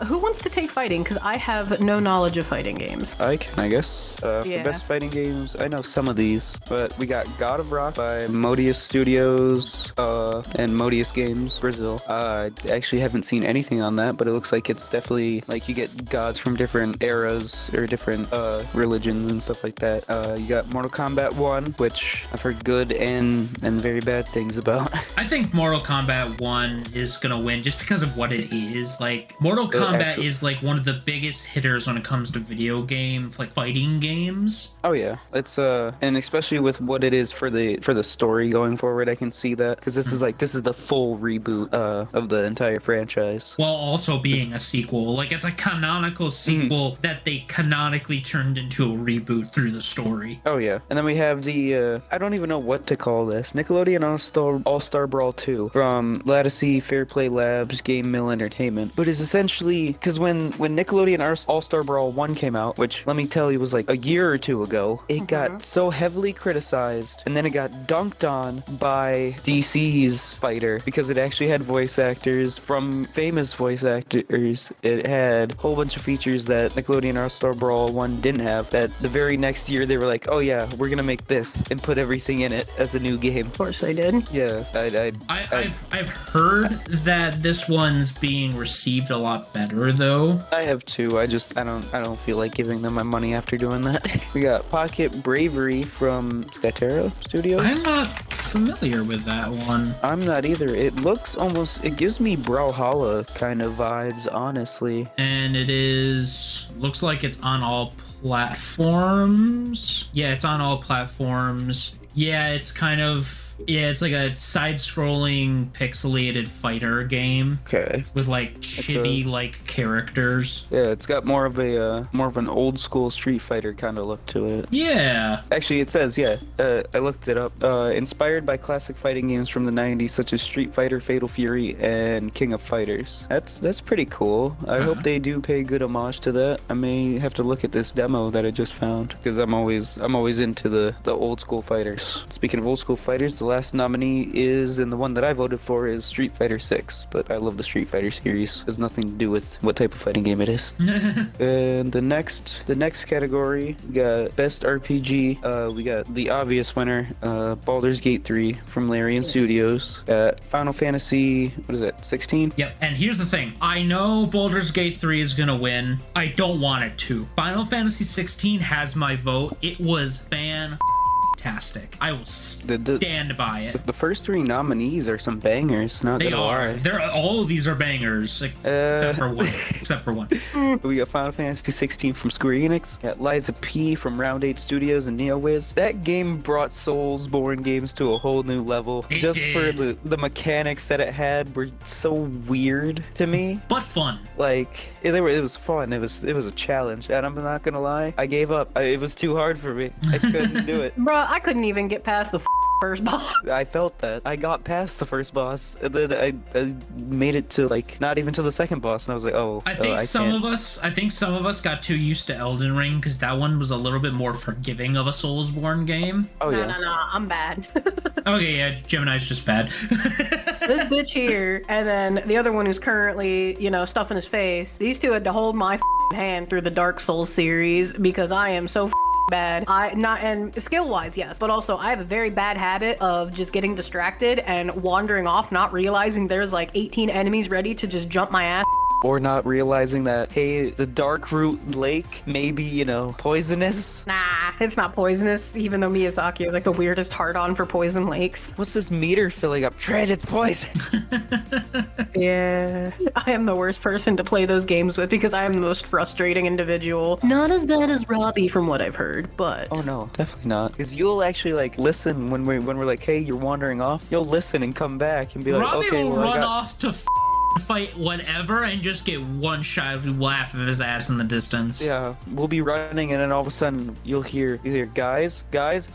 Who wants to take fighting? Because I have no knowledge of fighting games. I can, I guess. For best fighting games, I know some of these, but we got God of Rock by Modius Studios and Modius Games Brazil. I actually haven't seen anything on that, but it looks like it's definitely you get gods from different eras or different religions and stuff like that. You got Mortal Kombat 1, which I've heard good and very bad things about. I think Mortal Kombat 1 is gonna win just because of what it is. Mortal Kombat is one of the biggest hitters when it comes to video game fighting games. Oh yeah, it's and especially with what it is is for the story going forward. I can see that because this is the full reboot of the entire franchise. While also being a sequel, like it's a canonical sequel that they canonically turned into a reboot through the story. Oh yeah, and then we have the I don't even know what to call this, Nickelodeon All-Star Brawl 2 from Lattice Fair Play Labs Game Mill Entertainment, but it's essentially because when Nickelodeon All-Star Brawl 1 came out, which let me tell you was like a year or two ago, it got so heavily criticized, and then it got dunked on by DC's Fighter because it actually had voice actors from famous voice actors. It had a whole bunch of features that Nickelodeon All-Star Brawl 1 didn't have, that the very next year they were like, oh yeah, we're gonna make this and put everything in it as a new game. Of course they did. Yeah, I've heard that this one's being received a lot better though. I have too. I don't feel like giving them my money after doing that. We got Pocket Bravery from Statera Studios. I'm not familiar with that one. I'm not either. It gives me Brawlhalla kind of vibes, honestly. And looks like it's on all platforms. Yeah, it's on all platforms. Yeah, it's like a side-scrolling pixelated fighter game. Okay. With like chibi-like characters. Yeah, it's got more of an old school Street Fighter kind of look to it. Yeah. Actually, it says, I looked it up. Inspired by classic fighting games from the 90s such as Street Fighter, Fatal Fury, and King of Fighters. That's pretty cool. I hope they do pay good homage to that. I may have to look at this demo that I just found because I'm always into the old school fighters. Speaking of old school fighters, the last nominee is, and the one that I voted for is Street Fighter 6, but I love the Street Fighter series. It has nothing to do with what type of fighting game it is. And the next category, we got Best RPG. We got the obvious winner, Baldur's Gate 3 from Larian Studios. Final Fantasy, 16? Yep, and here's the thing. I know Baldur's Gate 3 is gonna win. I don't want it to. Final Fantasy 16 has my vote. It was fantastic. I will stand by it. The first three nominees are some bangers. They are. All of these are bangers, except for one. We got Final Fantasy 16 from Square Enix. Got Liza P from Round 8 Studios and NeoWiz. That game brought Soulsborne games to a whole new level. It just did. for the mechanics that it had were so weird to me, but fun. Like it was fun. It was a challenge, and I'm not gonna lie, I gave up. It was too hard for me. I couldn't do it. Bro, I couldn't even get past the first boss. I felt that. I got past the first boss, and then I made it to like not even to the second boss, and I was like, I think some of us got too used to Elden Ring because that one was a little bit more forgiving of a Soulsborne game. Oh yeah. No, I'm bad. Okay, yeah, Gemini's just bad. This bitch here, and then the other one who's currently, stuffing his face. These two had to hold my hand through the Dark Souls series because I am so bad. And skill wise, yes, but also I have a very bad habit of just getting distracted and wandering off, not realizing there's like 18 enemies ready to just jump my ass. Or not realizing that, hey, the Dark Root Lake may be, poisonous. Nah, it's not poisonous, even though Miyazaki is like the weirdest hard-on for poison lakes. What's this meter filling up? Tread, it's poison. Yeah, I am the worst person to play those games with because I am the most frustrating individual. Not as bad as Robbie from what I've heard, but... Oh no, definitely not. Because you'll actually listen when we're like, hey, you're wandering off. You'll listen and come back and be like, Robbie okay, will well, run off to fight whatever and just get one shot of laugh of his ass in the distance. Yeah, we'll be running and then all of a sudden you'll hear guys,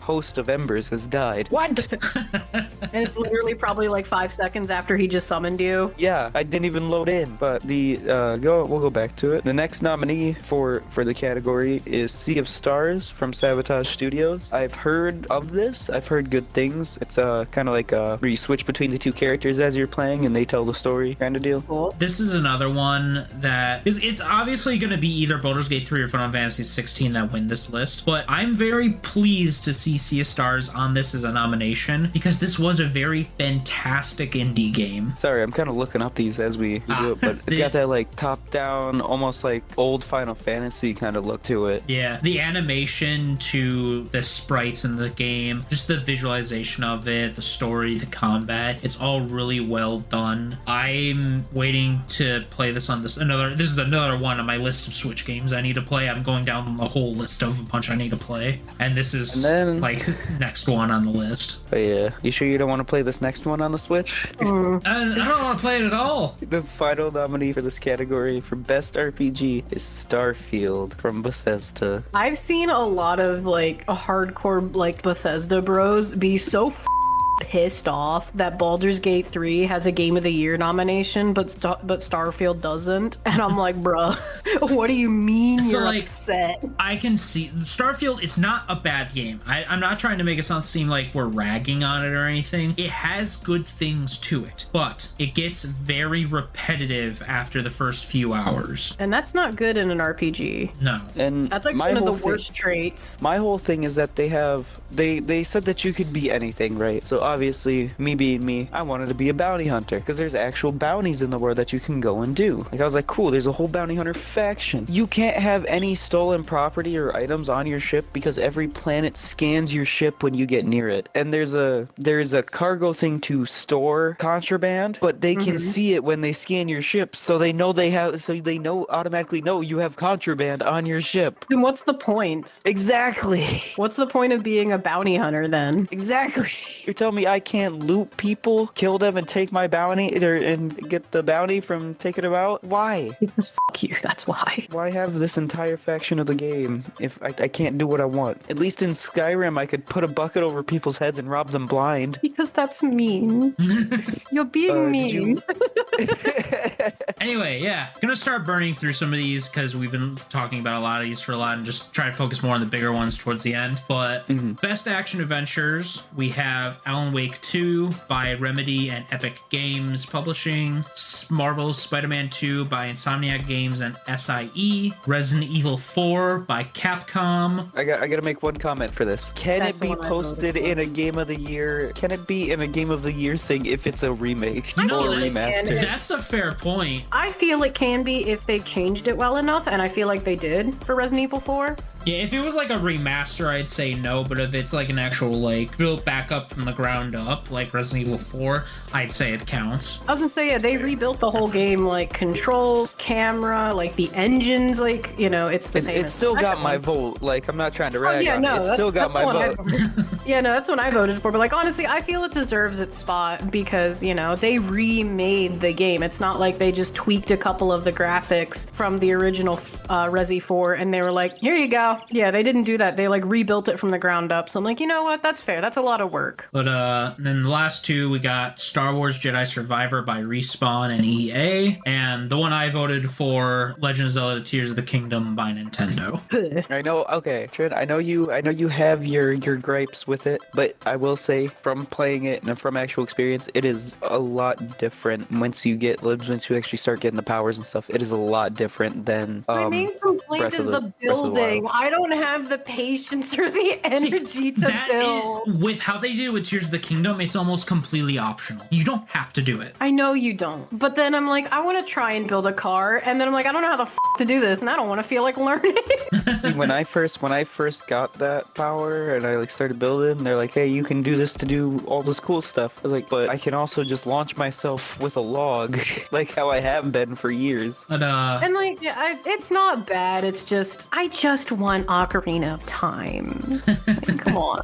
host of Embers has died. What? And it's literally probably like 5 seconds after he just summoned you. Yeah, I didn't even load in. But we'll go back to it. The next nominee for the category is Sea of Stars from Sabotage Studios. I've heard of this. I've heard good things. It's kind of like where you switch between the two characters as you're playing and they tell the story kind of deal. Cool. This is another one that it's obviously going to be either Baldur's Gate 3 or Final Fantasy 16 that win this list, but I'm very pleased to see Sea of Stars on this as a nomination because this was a very fantastic indie game. Sorry, I'm kind of looking up these as we do it, but it's got that like top-down, almost like old Final Fantasy kind of look to it. Yeah, the animation to the sprites in the game, just the visualization of it, the story, the combat, it's all really well done. I'm I'm waiting to play this on this is another one on my list of Switch games I need to play. I'm going down the whole list of a bunch I need to play, and this is like next one on the list. Oh yeah, you sure you don't want to play this next one on the Switch? I don't want to play it at all. The final nominee for this category for best RPG is Starfield from Bethesda. I've seen a lot of like a hardcore like Bethesda bros be so pissed off that Baldur's Gate 3 has a Game of the Year nomination, but Starfield doesn't. And I'm like, bruh, what do you mean you're upset? I can see Starfield, it's not a bad game. I'm not trying to make it seem like we're ragging on it or anything. It has good things to it, but it gets very repetitive after the first few hours. And that's not good in an RPG. No. And that's like one of the worst traits. My whole thing is that they said that you could be anything, right? So obviously, me being me, I wanted to be a bounty hunter because there's actual bounties in the world that you can go and do. Like I was like, cool, there's a whole bounty hunter faction. You can't have any stolen property or items on your ship because every planet scans your ship when you get near it. And there's a cargo thing to store contraband, but they can see it when they scan your ship, so they automatically know you have contraband on your ship. And what's the point? Exactly. What's the point of being a bounty hunter then? Exactly. You're telling me I can't loot people, kill them, and take my bounty, and get the bounty from taking them out? Why? Because fuck you, that's why. Why have this entire faction of the game if I can't do what I want? At least in Skyrim, I could put a bucket over people's heads and rob them blind. Because that's mean. You're being mean. Anyway, yeah. Gonna start burning through some of these because we've been talking about a lot of these for a lot and just try to focus more on the bigger ones towards the end. But best action adventures, we have Alan Wake 2 by Remedy and Epic Games Publishing, Marvel's Spider-Man 2 by Insomniac Games and SIE, Resident Evil 4 by Capcom. I gotta make one comment for this. Can it be posted in a Game of the Year? Can it be in a Game of the Year thing if it's a remake or a remaster? That's a fair point. I feel it can be if they changed it well enough, and I feel like they did for Resident Evil 4. Yeah, if it was like a remaster, I'd say no, but if it's like an actual, like, built back up from the ground up, like Resident Evil 4, I'd say it counts. I was gonna say, yeah, they rebuilt the whole game, like, controls, camera, like, the engines, like, you know, it's the same. It still got my vote. Like, I'm not trying to rag on it. It still got my vote. Yeah, no, that's what I voted for, but, like, honestly, I feel it deserves its spot because, you know, they remade the game. It's not like they just tweaked a couple of the graphics from the original Resi 4 and they were like, here you go. Yeah, they didn't do that. They like rebuilt it from the ground up. So I'm like, you know what? That's fair. That's a lot of work. But then the last two, we got Star Wars Jedi Survivor by Respawn and EA, and the one I voted for, Legend of Zelda Tears of the Kingdom by Nintendo. I know. Okay, Trent. I know you have your gripes with it, but I will say from playing it and from actual experience, it is a lot different once you actually start getting the powers and stuff. It is a lot different than my main complaint is the building. I don't have the patience or the energy to build. With how they did it with Tears of the Kingdom, it's almost completely optional. You don't have to do it. I know you don't. But then I'm like, I want to try and build a car, and then I'm like, I don't know how the to do this, and I don't want to feel like learning. See, when I first got that power and I like started building, they're like, hey, you can do this to do all this cool stuff. I was like, but I can also just launch myself with a log, like how I have been for years. But, and like, it's not bad. It's just, I just want Ocarina of Time. Like, come on.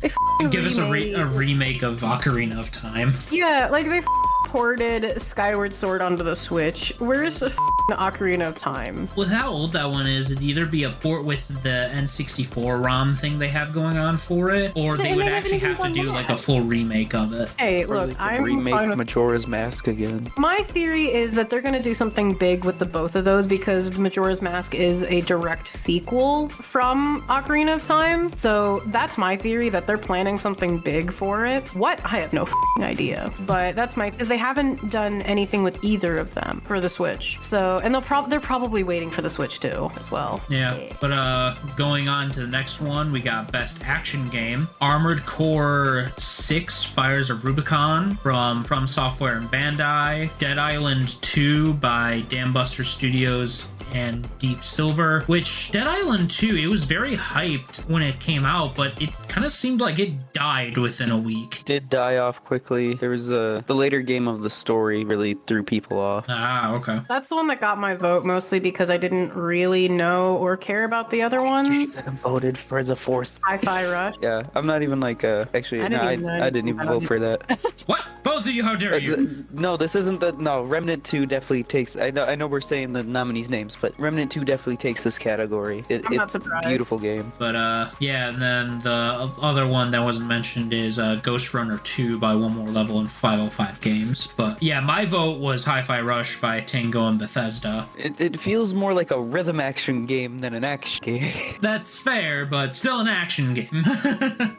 Give us a remake of Ocarina of Time. Yeah, like they ported Skyward Sword onto the Switch. Where's the Ocarina of Time? With how old that one is, it'd either be a port with the N64 ROM thing they have going on for it, or they would actually have to do like a full remake of it. Hey, look, I'm remake Majora's Mask again. My theory is that they're going to do something big with the both of those because Majora's Mask is a direct sequel from Ocarina of Time. So that's my theory, that they're planning something big for it. What? I have no idea. But that's because they haven't done anything with either of them for the Switch. So, and they're probably waiting for the Switch too, as well. Yeah, but going on to the next one, we got Best Action Game. Armored Core 6 Fires of Rubicon from Software and Bandai. Dead Island 2 by Dambuster Studios and Deep Silver, which Dead Island 2, it was very hyped when it came out, but it kind of seemed like it died within a week. Did die off quickly. There was the later game of the story really threw people off. Ah, okay. That's the one that got my vote, mostly because I didn't really know or care about the other ones. I voted for the fourth. Hi-Fi Rush. Yeah, I'm not even like actually. I didn't even vote for that. What? Both of you, how dare you? No, this isn't the. No, Remnant 2 definitely takes. I know we're saying the nominees' names, but Remnant 2 definitely takes this category. I'm not surprised. Beautiful game. But yeah, and then the other one that wasn't mentioned is Ghost Runner 2 by One More Level and 505 Games. But yeah, my vote was Hi-Fi Rush by Tango and Bethesda. It feels more like a rhythm action game than an action game. That's fair, but still an action game.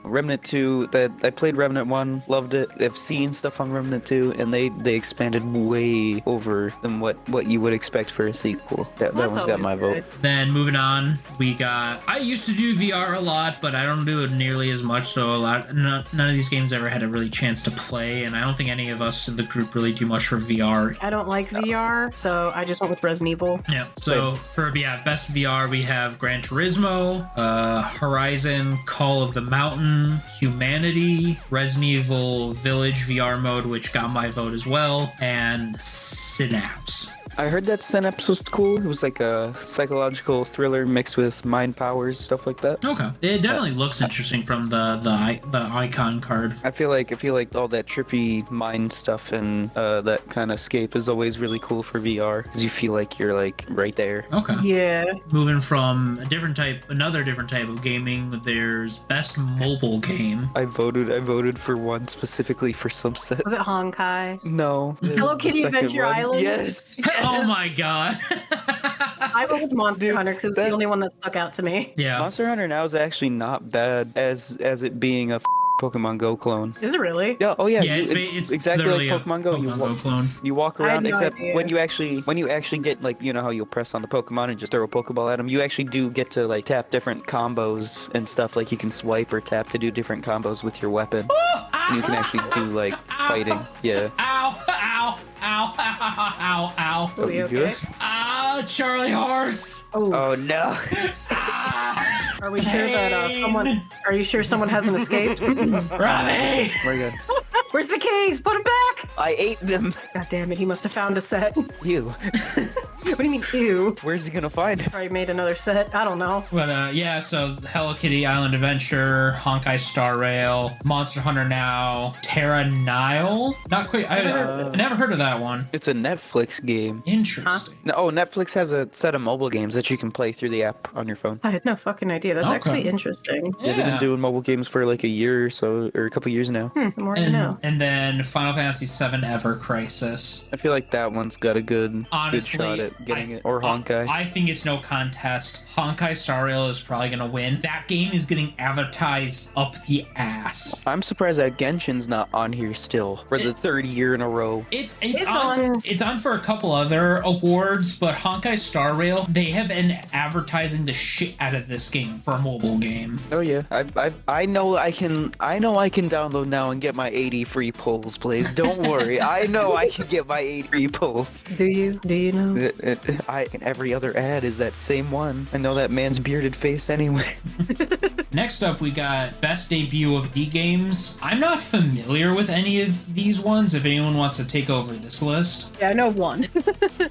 Remnant 2, that I played Remnant 1, loved it. I've seen stuff on Remnant 2, and they expanded way over than what you would expect for a sequel. That one's got my vote. Then moving on, we got. I used to do VR a lot, but I don't do it nearly as much. So none of these games ever had a really chance to play, and I don't think any of us in the group really do much for VR. I don't like VR, so I just went with Resident Evil. Yeah. So for best VR, we have Gran Turismo, Horizon, Call of the Mountain, Humanity, Resident Evil Village VR mode, which got my vote as well, and Synapse. I heard that Synapse was cool. It was like a psychological thriller mixed with mind powers, stuff like that. Okay, it definitely looks interesting from the icon card. I feel like all that trippy mind stuff and that kind of escape is always really cool for VR because you feel like you're like right there. Okay. Yeah. Moving from another different type of gaming, there's best mobile game. I voted for one specifically for subset. Was it Honkai? No. Hello Kitty Adventure Island? Yes. Oh my god. I went with Monster Hunter because it was the only one that stuck out to me. Yeah. Monster Hunter now is actually not bad as it being a Pokemon Go clone. Is it really? Yeah. Oh yeah. Yeah, it's exactly like Pokemon Go. Pokemon Go clone. You walk around, no except idea. when you actually get like how you'll press on the Pokemon and just throw a Pokeball at them. You actually do get to like tap different combos and stuff. Like you can swipe or tap to do different combos with your weapon. And you can actually do like fighting. Yeah. Ow! Ow! Ow! Ow! Ow! Ow! Oh, you good? Ah, Charlie Horse! Oh no. Are we sure that someone? Are you sure someone hasn't escaped? Robbie! We're good. Where's the keys? Put them back! I ate them. God damn it! He must have found a set. You. What do you mean, ew? Where's he gonna find it? Probably made another set. I don't know. But yeah, so Hello Kitty Island Adventure, Honkai Star Rail, Monster Hunter Now, Terra Nile. Not quite. I never heard of that one. It's a Netflix game. Interesting. No, Netflix has a set of mobile games that you can play through the app on your phone. I had no fucking idea. That's Okay. actually interesting. Yeah, they've been doing mobile games for like a year or so, or a couple years now. The more you know. And then Final Fantasy VII Ever Crisis. I feel like that one's got a good Honestly, shot at getting it. Or Honkai. I think it's no contest. Honkai Star Rail is probably going to win. That game is getting advertised up the ass. I'm surprised that Genshin's not on here still for the third year in a row. It's on. It's on for a couple other awards, but Honkai Star Rail, they have been advertising the shit out of this game for a mobile game. Oh yeah, I know I can download now and get my 80 free pulls, please. Don't worry, I know I can get my 80 free pulls. Do you? Do you know? And every other ad is that same one. I know that man's bearded face anyway. Next up, we got Best Debut of the Games. I'm not familiar with any of these ones. If anyone wants to take over this list. Yeah, I know of one.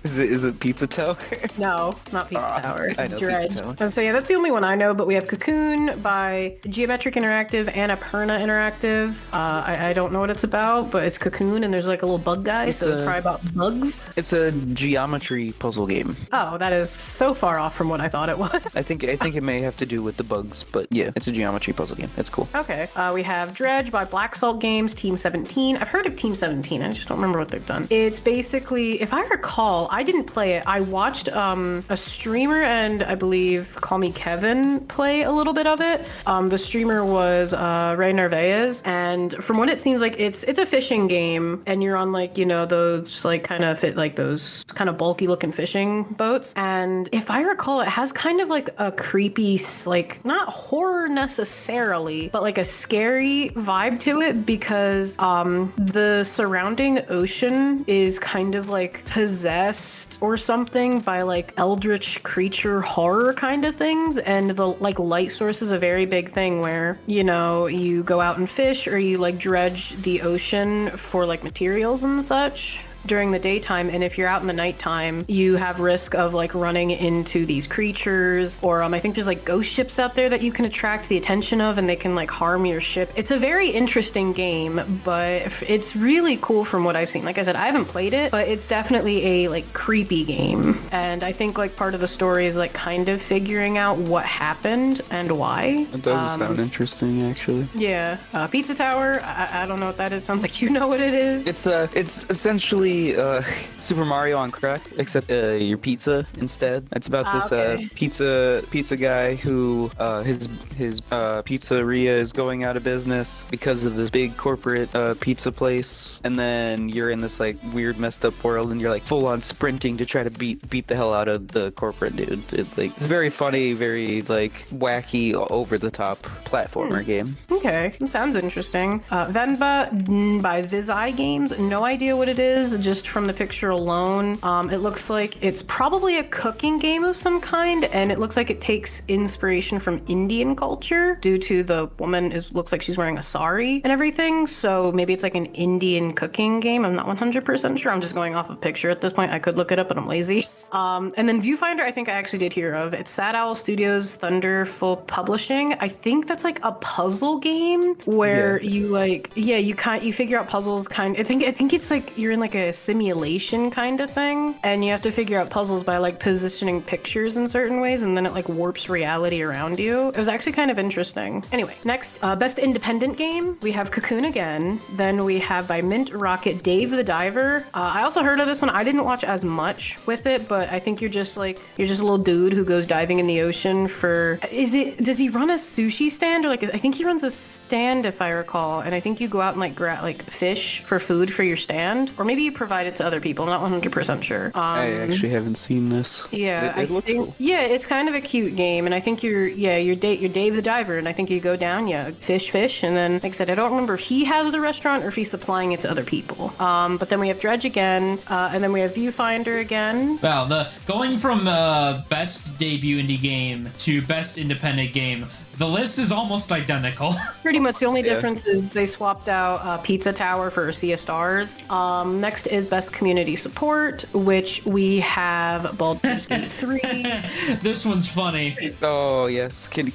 Is it Pizza Tower? No, it's not Pizza Tower. I It's know Dredge. Pizza Tower. So yeah, that's the only one I know, but we have Cocoon by Geometric Interactive and Annapurna Interactive. I don't know what it's about, but it's Cocoon and there's like a little bug guy, so it's probably about bugs. It's a geometry puzzle game. Oh, that is so far off from what I thought it was. I think it may have to do with the bugs, but yeah, it's a geometry puzzle game. It's cool. Okay. We have Dredge by Black Salt Games, Team 17. I've heard of Team 17. I just don't remember what they've done. It's basically, if I recall, I didn't play it. I watched a streamer and I believe Call Me Kevin play a little bit of it. The streamer was Ray Narvaez, and from what it seems like, it's a fishing game, and you're on like those like kind of fit like those kind of bulky looking fishing boats. And if I recall, it has kind of like a creepy, like not horror horror necessarily, but like a scary vibe to it because the surrounding ocean is kind of like possessed or something by like eldritch creature horror kind of things, and the like light source is a very big thing where, you know, you go out and fish or you like dredge the ocean for like materials and such during the daytime, and if you're out in the nighttime, you have risk of like running into these creatures, or I think there's like ghost ships out there that you can attract the attention of, and they can like harm your ship. It's a very interesting game, but it's really cool from what I've seen. Like I said, I haven't played it, but it's definitely a like creepy game, and I think like part of the story is like kind of figuring out what happened and why. It does sound interesting, actually. Yeah. Pizza Tower, I don't know what that is. Sounds like you know what it is. It's essentially Super Mario on crack, except your pizza instead. It's about this pizza guy who his pizzeria is going out of business because of this big corporate pizza place, and then you're in this like weird messed up world, and you're like full on sprinting to try to beat the hell out of the corporate dude. It's very funny, very like wacky, over the top platformer game. Okay, it sounds interesting. Venba by Vizai Games. No idea what it is. Just from the picture alone, it looks like it's probably a cooking game of some kind, and it looks like it takes inspiration from Indian culture due to the woman looks like she's wearing a sari and everything, so maybe it's like an Indian cooking game. I'm not 100% sure. I'm just going off of picture at this point. I could look it up, but I'm lazy. And then Viewfinder, I think I actually did hear of. It's Sad Owl Studios, Thunderful Publishing. I think that's like a puzzle game where you figure out puzzles I think it's like you're in like a simulation kind of thing, and you have to figure out puzzles by like positioning pictures in certain ways, and then it like warps reality around you. It was actually kind of interesting. Anyway, next, best independent game, we have Cocoon again. Then we have by Mint Rocket, Dave the Diver. I also heard of this one. I didn't watch as much with it, but I think you're just a little dude who goes diving in the ocean does he run a sushi stand, or like I think he runs a stand if I recall, and I think you go out and like fish for food for your stand, or maybe you provide it to other people. I'm not 100% sure. I actually haven't seen this. Yeah, it looks cool. Yeah, it's kind of a cute game, and I think you're Dave the Diver, and I think you go down, fish, and then like I said, I don't remember if he has the restaurant or if he's supplying it to other people. But then we have Dredge again, and then we have Viewfinder again. Wow, going from best debut indie game to best independent game, the list is almost identical. Pretty much. The only difference is they swapped out Pizza Tower for Sea of Stars. Next is Best Community Support, which we have Baldur's Gate 3. This one's funny. Oh, yes. Can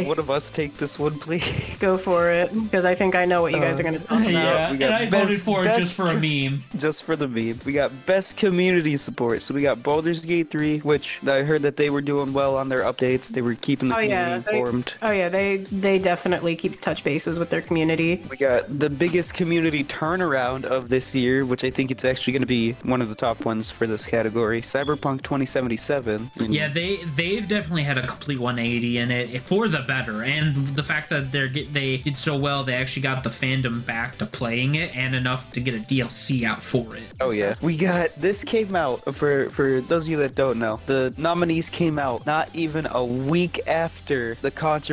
one of us take this one, please? Go for it, because I think I know what you guys are going to talk about. Yeah, and I voted for it just for a meme. Just for the meme. We got Best Community Support. So we got Baldur's Gate 3, which I heard that they were doing well on their updates. They were keeping the community informed. Oh yeah, they definitely keep touch bases with their community. We got the biggest community turnaround of this year, which I think it's actually going to be one of the top ones for this category. Cyberpunk 2077. Yeah, they've definitely had a complete 180 in it for the better, and the fact that they did so well, they actually got the fandom back to playing it and enough to get a DLC out for it. Oh yeah, this came out for those of you that don't know. The nominees came out not even a week after the controversy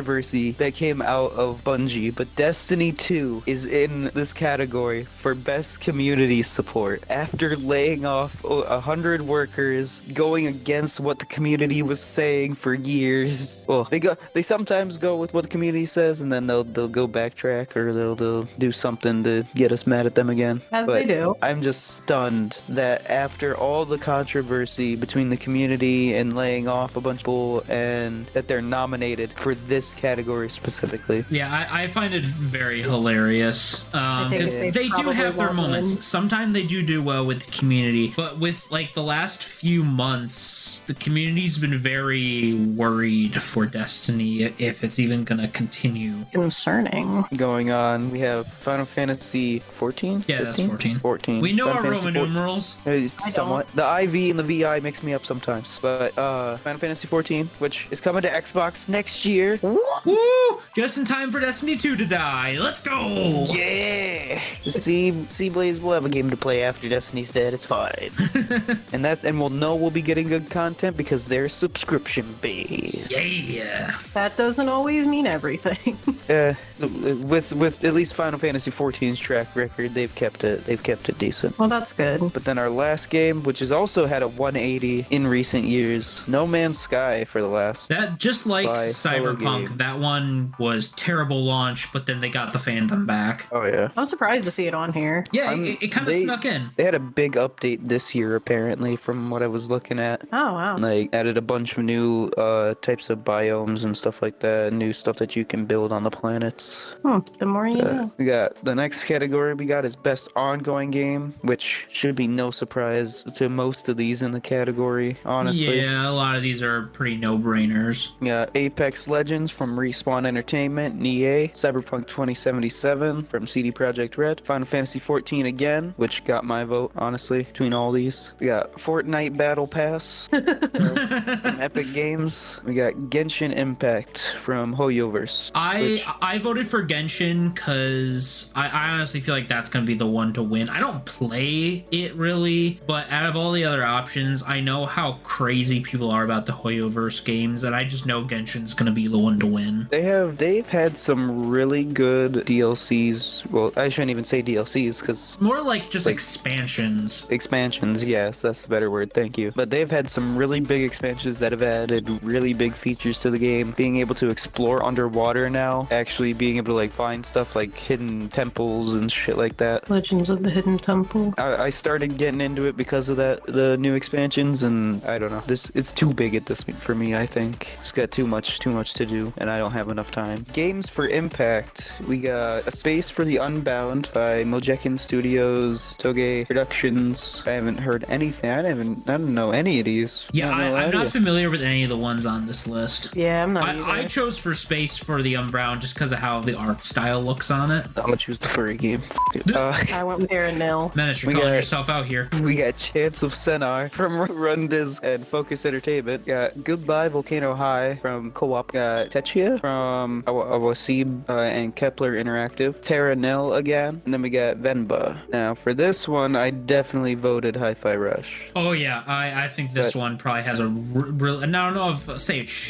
that came out of Bungie, but Destiny 2 is in this category for best community support. After laying off 100 workers, going against what the community was saying for years. Well, they sometimes go with what the community says, and then they'll go backtrack, or they'll do something to get us mad at them again. They do. I'm just stunned that after all the controversy between the community and laying off a bunch of people, and that they're nominated for this category specifically. Yeah, I find it very hilarious. They do have their moments. Sometimes they do well with the community, but with like the last few months, the community's been very worried for Destiny if it's even gonna continue. Concerning. Going on, we have Final Fantasy 14? Yeah, 15? That's 14. We know Final our Fantasy Roman numerals. Somewhat. The IV and the VI mix me up sometimes. But Final Fantasy 14, which is coming to Xbox next year. Woo! Just in time for Destiny 2 to die. Let's go! Yeah. Sea Blaze will have a game to play after Destiny's dead. It's fine. and we'll know we'll be getting good content because they're subscription based. Yeah. That doesn't always mean everything. With at least Final Fantasy XIV's track record, they've kept it decent. Well, that's good. But then our last game, which has also had a 180 in recent years, No Man's Sky for the last. That, just like Cyberpunk, that one was terrible launch, but then they got the fandom back. Oh yeah. I'm surprised to see it on here. Yeah, it kind of snuck in. They had a big update this year, apparently, from what I was looking at. Oh wow. Like, added a bunch of new types of biomes and stuff like that, new stuff that you can build on the planets. The more you know. We got the next category we got is best ongoing game, which should be no surprise to most of these in the category, honestly. Yeah, a lot of these are pretty no-brainers. Yeah, Apex Legends from Respawn Entertainment and EA, Cyberpunk 2077 from CD Projekt Red, Final Fantasy XIV again, which got my vote, honestly, between all these. We got Fortnite Battle Pass from Epic Games. We got Genshin Impact from Hoyoverse. I voted for Genshin because I honestly feel like that's going to be the one to win. I don't play it really, but out of all the other options, I know how crazy people are about the Hoyoverse games, and I just know Genshin's going to be the one to win. They've had some really good DLCs. Well, I shouldn't even say DLCs because more like just expansions. Expansions, yes, that's the better word. Thank you. But they've had some really big expansions that have added really big features to the game. Being able to explore underwater now, actually being able to like find stuff like hidden temples and shit like that. Legends of the Hidden Temple. I started getting into it because of the new expansions, and I don't know. It's too big at this point for me. I think it's got too much to do, and I don't have enough time. Games for Impact. We got A Space for the Unbound by Mojekin Studios, Toge Productions. I haven't heard anything. I don't know any of these. Yeah, I'm not familiar with any of the ones on this list. Yeah, I'm not I chose for Space for the Unbound just because of how the art style looks on it. I'm gonna choose the furry game. I went with Nil. Menace, you're calling yourself out here. We got Chance of Senar from Rundiz and Focus Entertainment. Got Goodbye Volcano High from Co-op. Got Techia from Awasib and Kepler Interactive. Terra Nil again. And then we got Venba. Now, for this one, I definitely voted Hi-Fi Rush. Oh, yeah. I think this one probably has a real... And I don't know if say it's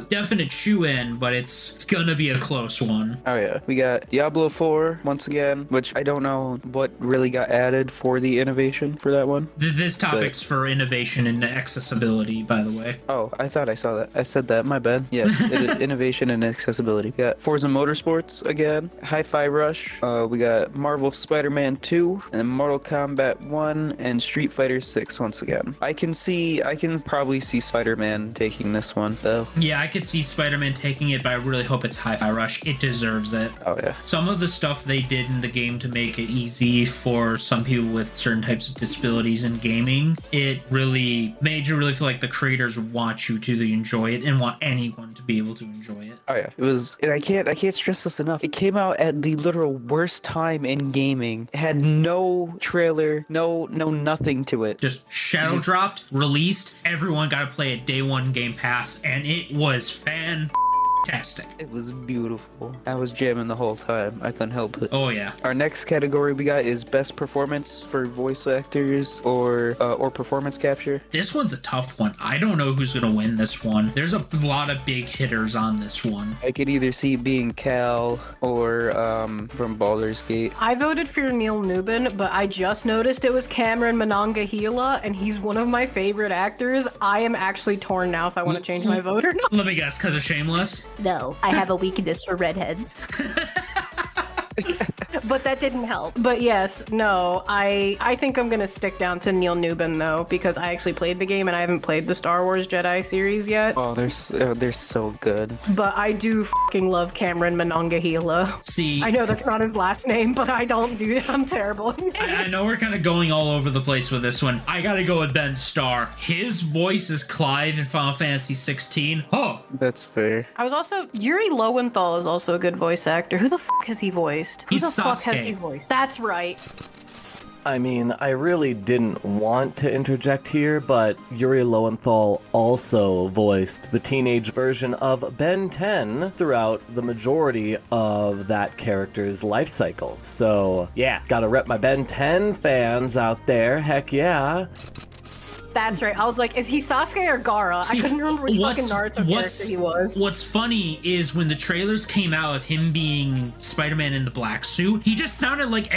definite shoe-in, but it's gonna be a close one. Oh, yeah. We got Diablo 4 once again, which I don't know what really got added for the innovation for that one. This topic's for innovation and accessibility, by the way. Oh, I thought I saw that. I said that. My bad. Yes, it is innovation and accessibility. We got Forza Motorsports again, Hi-Fi Rush. We got Marvel Spider-Man 2 and Mortal Kombat 1 and Street Fighter 6 once again. I can probably see Spider-Man taking this one though. Yeah, I could see Spider-Man taking it, but I really hope it's Hi-Fi Rush. It deserves it. Oh yeah. Some of the stuff they did in the game to make it easy for some people with certain types of disabilities in gaming, it really made you really feel like the creators want you to enjoy it and want anyone to be able to enjoy it. Oh yeah. It was, and I can't stress this enough. It came out at the literal worst time in gaming. It had no trailer, no nothing to it. Just shadow dropped, released, everyone got to play it day one Game Pass, and it was fantastic. It was beautiful. I was jamming the whole time. I couldn't help it. Oh yeah. Our next category we got is best performance for voice actors or performance capture. This one's a tough one. I don't know who's gonna win this one. There's a lot of big hitters on this one. I could either see it being Cal or from Baldur's Gate. I voted for Neil Newbin, but I just noticed it was Cameron Monongahela, and he's one of my favorite actors. I am actually torn now if I want to change my vote or not. Let me guess, because of Shameless? No, I have a weakness for redheads. But that didn't help. But yes, no, I think I'm gonna stick down to Neil Newbin though, because I actually played the game and I haven't played the Star Wars Jedi series yet. Oh, they're so good. But I do fucking love Cameron Monongahela. See, I know that's not his last name, but I don't do it. I'm terrible. I know we're kind of going all over the place with this one. I gotta go with Ben Starr. His voice is Clive in Final Fantasy 16. Oh, that's fair. I was also Yuri Lowenthal is also a good voice actor. Who the fuck has he voiced? Who He's the fuck Sasuke. has he voiced? That's right. I mean, I really didn't want to interject here, but Yuri Lowenthal also voiced the teenage version of Ben 10 throughout the majority of that character's life cycle. So, yeah, gotta rep my Ben 10 fans out there. Heck yeah. That's right. I was like, is he Sasuke or Gaara? I couldn't remember which fucking Naruto character he was. What's funny is when the trailers came out of him being Spider-Man in the black suit, he just sounded like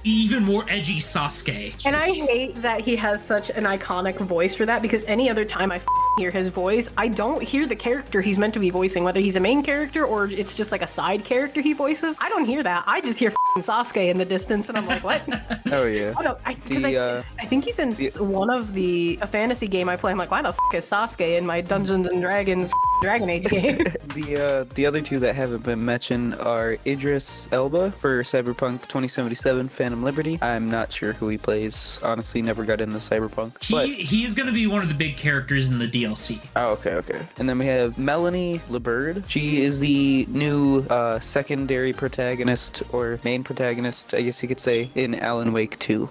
even more edgy Sasuke. And I hate that he has such an iconic voice for that, because any other time I hear his voice, I don't hear the character he's meant to be voicing, whether he's a main character or it's just like a side character he voices. I don't hear that. I just hear Sasuke in the distance, and I'm like, what? Oh yeah. I think he's in one of a fantasy game I play. I'm like, why the is Sasuke in my Dungeons and Dragons Dragon Age game? The other two that haven't been mentioned are Idris Elba for Cyberpunk 2077 Phantom Liberty. I'm not sure who he plays. Honestly, never got into Cyberpunk. He's going to be one of the big characters in the DLC. Oh, okay. And then we have Melanie LeBird. She is the new secondary protagonist, or main protagonist, I guess you could say, in Alan Wake 2.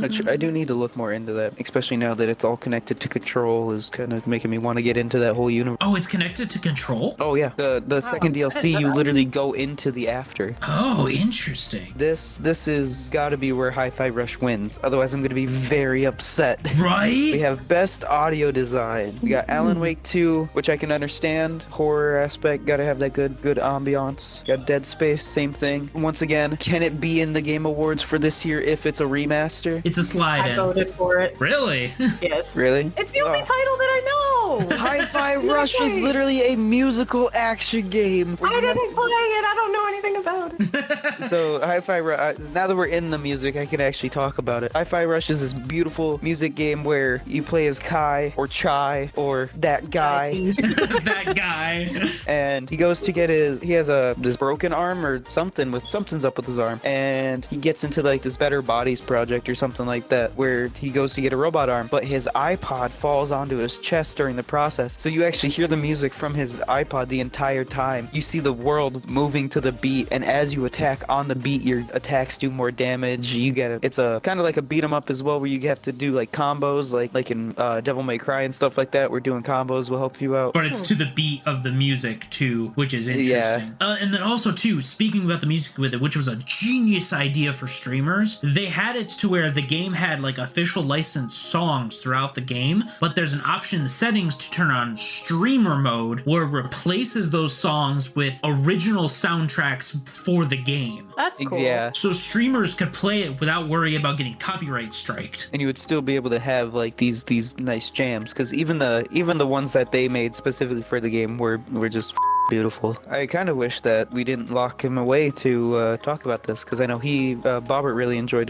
Which I do need to look more into that, especially now that it's all connected to Control, is kind of making me want to get into that whole universe. Oh, it's connected to Control? Oh yeah, the second DLC, you literally go into the after. Oh, interesting. This is gotta be where Hi-Fi Rush wins. Otherwise, I'm gonna be very upset. Right? We have best audio design. We got Alan Wake 2, which I can understand. Horror aspect, gotta have that good ambiance. Got Dead Space, same thing. Once again, can it be in the Game Awards for this year if it's a remaster? It's a slide in. I voted for it. Really? Yes. Really? It's the only title that I know. Hi-Fi Rush is literally a musical action game. I didn't play it. I don't know anything about it. So Hi-Fi Rush, now that we're in the music, I can actually talk about it. Hi-Fi Rush is this beautiful music game where you play as Kai or Chai or that guy. That guy. And he goes to get he has this broken arm or something's up with his arm, and he gets into like this Better Bodies project or something like that, where he goes to get a robot arm, but his iPod falls onto his chest during the process. So you actually hear the music from his iPod the entire time. You see the world moving to the beat, and as you attack on the beat, your attacks do more damage. It's a kind of like a beat 'em up as well, where you have to do like combos, like in Devil May Cry and stuff like that, where doing combos will help you out. But it's to the beat of the music too, which is interesting. Yeah. And then also too, speaking about the music with it, which was a genius idea for streamers, they had it to where the game had like official licensed songs throughout the game, but there's an option in the settings to turn on streamer mode where it replaces those songs with original soundtracks for the game. That's cool. Yeah. So streamers could play it without worrying about getting copyright striked. And you would still be able to have like these nice jams, because even the ones that they made specifically for the game were just beautiful. I kind of wish that we didn't lock him away to talk about this, because I know Bobbert really enjoyed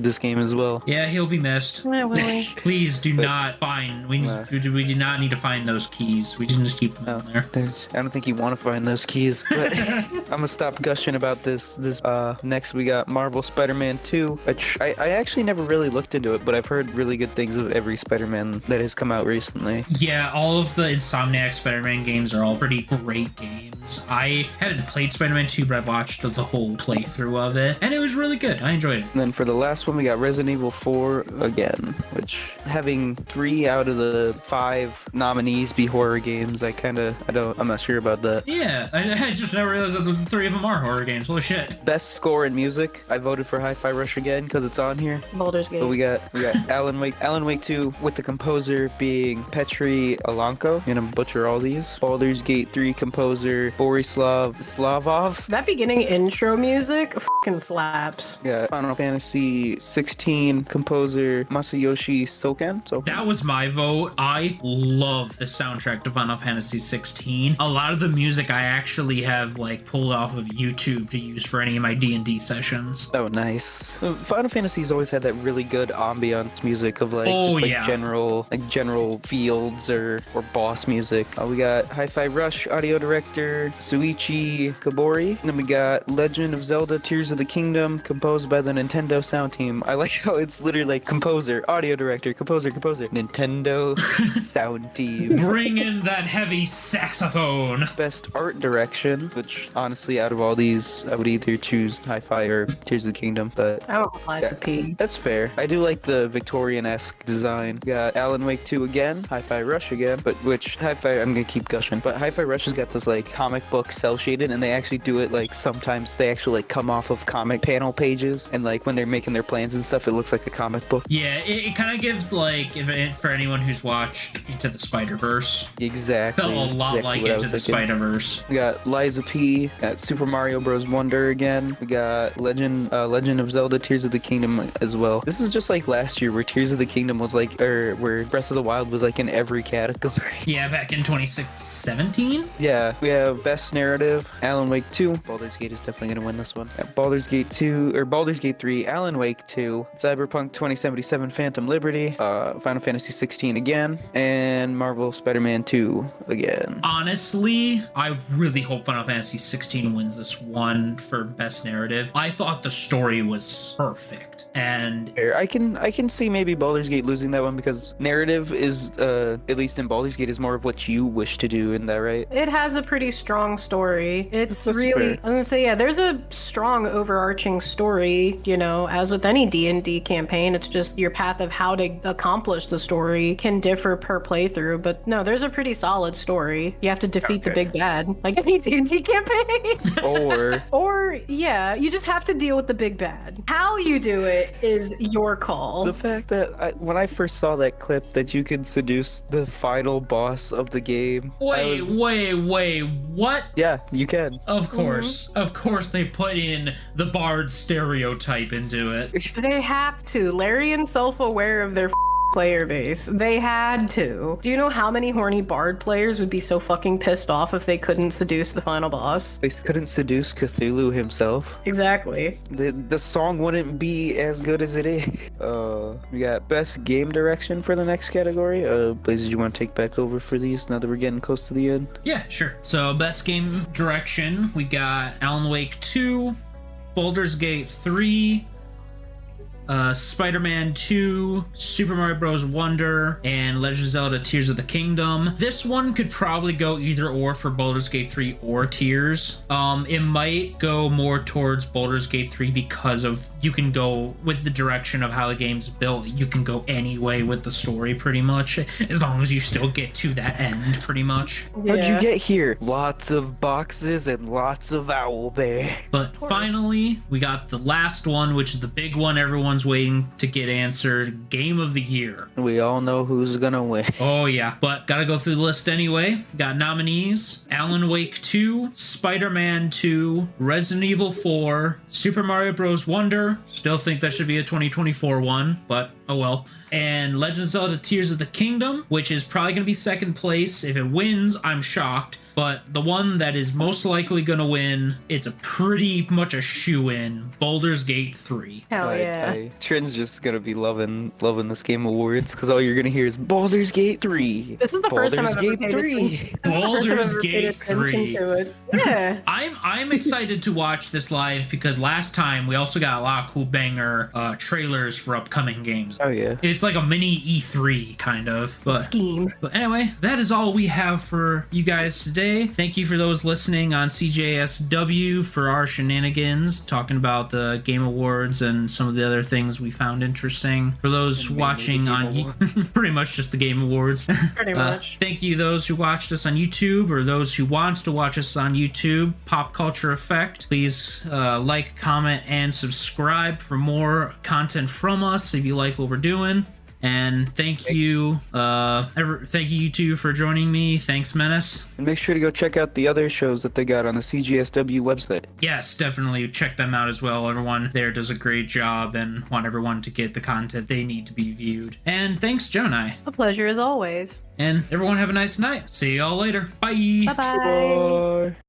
this game as well. Yeah, he'll be missed. Please do not find. We do not need to find those keys. We just need to keep them in there. I don't think you want to find those keys, but I'm gonna stop gushing about this. Next we got Marvel Spider-Man 2. I actually never really looked into it, but I've heard really good things of every Spider-Man that has come out recently. Yeah, all of the Insomniac Spider-Man games are all pretty great games. I haven't played Spider-Man 2, but I watched the whole playthrough of it, and it was really good. I enjoyed it. And then for the last one, we got Resident Evil 4 again, which having 3 out of the 5 nominees be horror games, I'm not sure about that. Yeah, I just never realized that the 3 of them are horror games. Holy shit. Best score in music, I voted for Hi-Fi Rush again because it's on here. Baldur's Gate. But we got Alan Wake 2 with the composer being Petri Alanko. I'm gonna butcher all these. Baldur's Gate 3 composer Borislav Slavov. That beginning intro music fucking slaps. Yeah, Final Fantasy 16 composer Masayoshi Soken. That was my vote. I love the soundtrack to Final Fantasy 16. A lot of the music I actually have like pulled off of YouTube to use for any of my D&D sessions. Oh, nice. Final Fantasy's always had that really good ambiance music of general fields or boss music. We got Hi-Fi Rush audio director Suichi Kobori. And then we got Legend of Zelda Tears of the Kingdom, composed by the Nintendo sound team. I like how it's literally like composer, audio director, composer, Nintendo sound team. Bring in that heavy saxophone. Best art direction, which honestly honestly, out of all these, I would either choose Hi-Fi or Tears of the Kingdom, but I don't Liza P. that's fair. I do like the Victorian-esque design. Got Alan Wake 2 again, Hi-Fi Rush again, but which Hi-Fi, I'm gonna keep gushing, but Hi-Fi Rush has got this like comic book cell shaded, and they actually do it like sometimes they actually like come off of comic panel pages, and like when they're making their plans and stuff, it looks like a comic book. Yeah, it kind of gives like, for anyone who's watched Into the Spider-Verse, Exactly. felt a lot like Into the Spider-Verse. We got Liza P. Got Super Mario Bros. Wonder again. We got Legend of Zelda: Tears of the Kingdom as well. This is just like last year, where Tears of the Kingdom was like, or where Breath of the Wild was like in every category. Yeah, back in 2017. Yeah, we have Best Narrative, Alan Wake 2. Baldur's Gate is definitely gonna win this one. Baldur's Gate 2 or Baldur's Gate 3, Alan Wake 2, Cyberpunk 2077, Phantom Liberty, Final Fantasy 16 again, and Marvel Spider-Man 2 again. Honestly, I really hope Final Fantasy 16 wins this one for Best Narrative. I thought the story was perfect, and I can see maybe Baldur's Gate losing that one because narrative is, at least in Baldur's Gate, is more of what you wish to do, isn't that right? It has a pretty strong story. It's That's really, fair. I was gonna say, yeah, there's a strong overarching story, you know, as with any D&D campaign. It's just your path of how to accomplish the story can differ per playthrough, but no, there's a pretty solid story. You have to defeat the big bad, like any D&D campaign. Or, yeah, you just have to deal with the big bad. How you do it is your call. The fact that when I first saw that clip that you can seduce the final boss of the game. wait, what? Yeah, you can. Of course they put in the bard stereotype into it. They have to. Larian's self-aware of their player base. They had to. Do you know how many horny bard players would be so fucking pissed off if they couldn't seduce the final boss? They couldn't seduce Cthulhu himself. Exactly. The song wouldn't be as good as it is. We got Best Game Direction for the next category. Blazes, you want to take back over for these now that we're getting close to the end? Yeah, sure. So, Best Game Direction, we got Alan Wake 2, Baldur's Gate 3, Spider-Man 2, Super Mario Bros. Wonder, and Legend of Zelda: Tears of the Kingdom. This one could probably go either or for Baldur's Gate 3 or Tears. It might go more towards Baldur's Gate 3 because of you can go with the direction of how the game's built. You can go any way with the story pretty much, as long as you still get to that end pretty much. How'd you get here? Lots of boxes and lots of owlbear. But finally, we got the last one, which is the big one everyone's waiting to get answered. Game of the Year. We all know who's gonna win. Oh yeah, but gotta go through the list anyway. Got nominees: Alan Wake 2, Spider-Man 2, Resident Evil 4, Super Mario Bros. Wonder. Still think that should be a 2024 one, but oh well. And Legend of Zelda: Tears of the Kingdom, which is probably gonna be second place. If it wins, I'm shocked. But the one that is most likely going to win, it's a pretty much a shoo-in, Baldur's Gate 3. Hell yeah. Trent's just gonna be loving this Game Awards because all you're gonna hear is Baldur's Gate 3. This is the first time I've ever paid 3. Baldur's Gate 3. Yeah. I'm excited to watch this live because last time we also got a lot of cool banger trailers for upcoming games. Oh yeah. It's like a mini E3 kind of. Scheme. But anyway, that is all we have for you guys today. Thank you for those listening on CJSW for our shenanigans, talking about the Game Awards and some of the other things we found interesting. For those watching on pretty much just the Game Awards. Pretty much. Thank you those who watched us on YouTube or those who want to watch us on YouTube. PopCulture Effect. Please like, comment, and subscribe for more content from us if you like what we're doing. And thank you you two for joining me. Thanks, Menace. And make sure to go check out the other shows that they got on the CGSW website. Yes, definitely check them out as well. Everyone there does a great job and want everyone to get the content they need to be viewed. And thanks, Gemini. A pleasure as always. And everyone have a nice night. See y'all later. Bye. Bye-bye. Bye.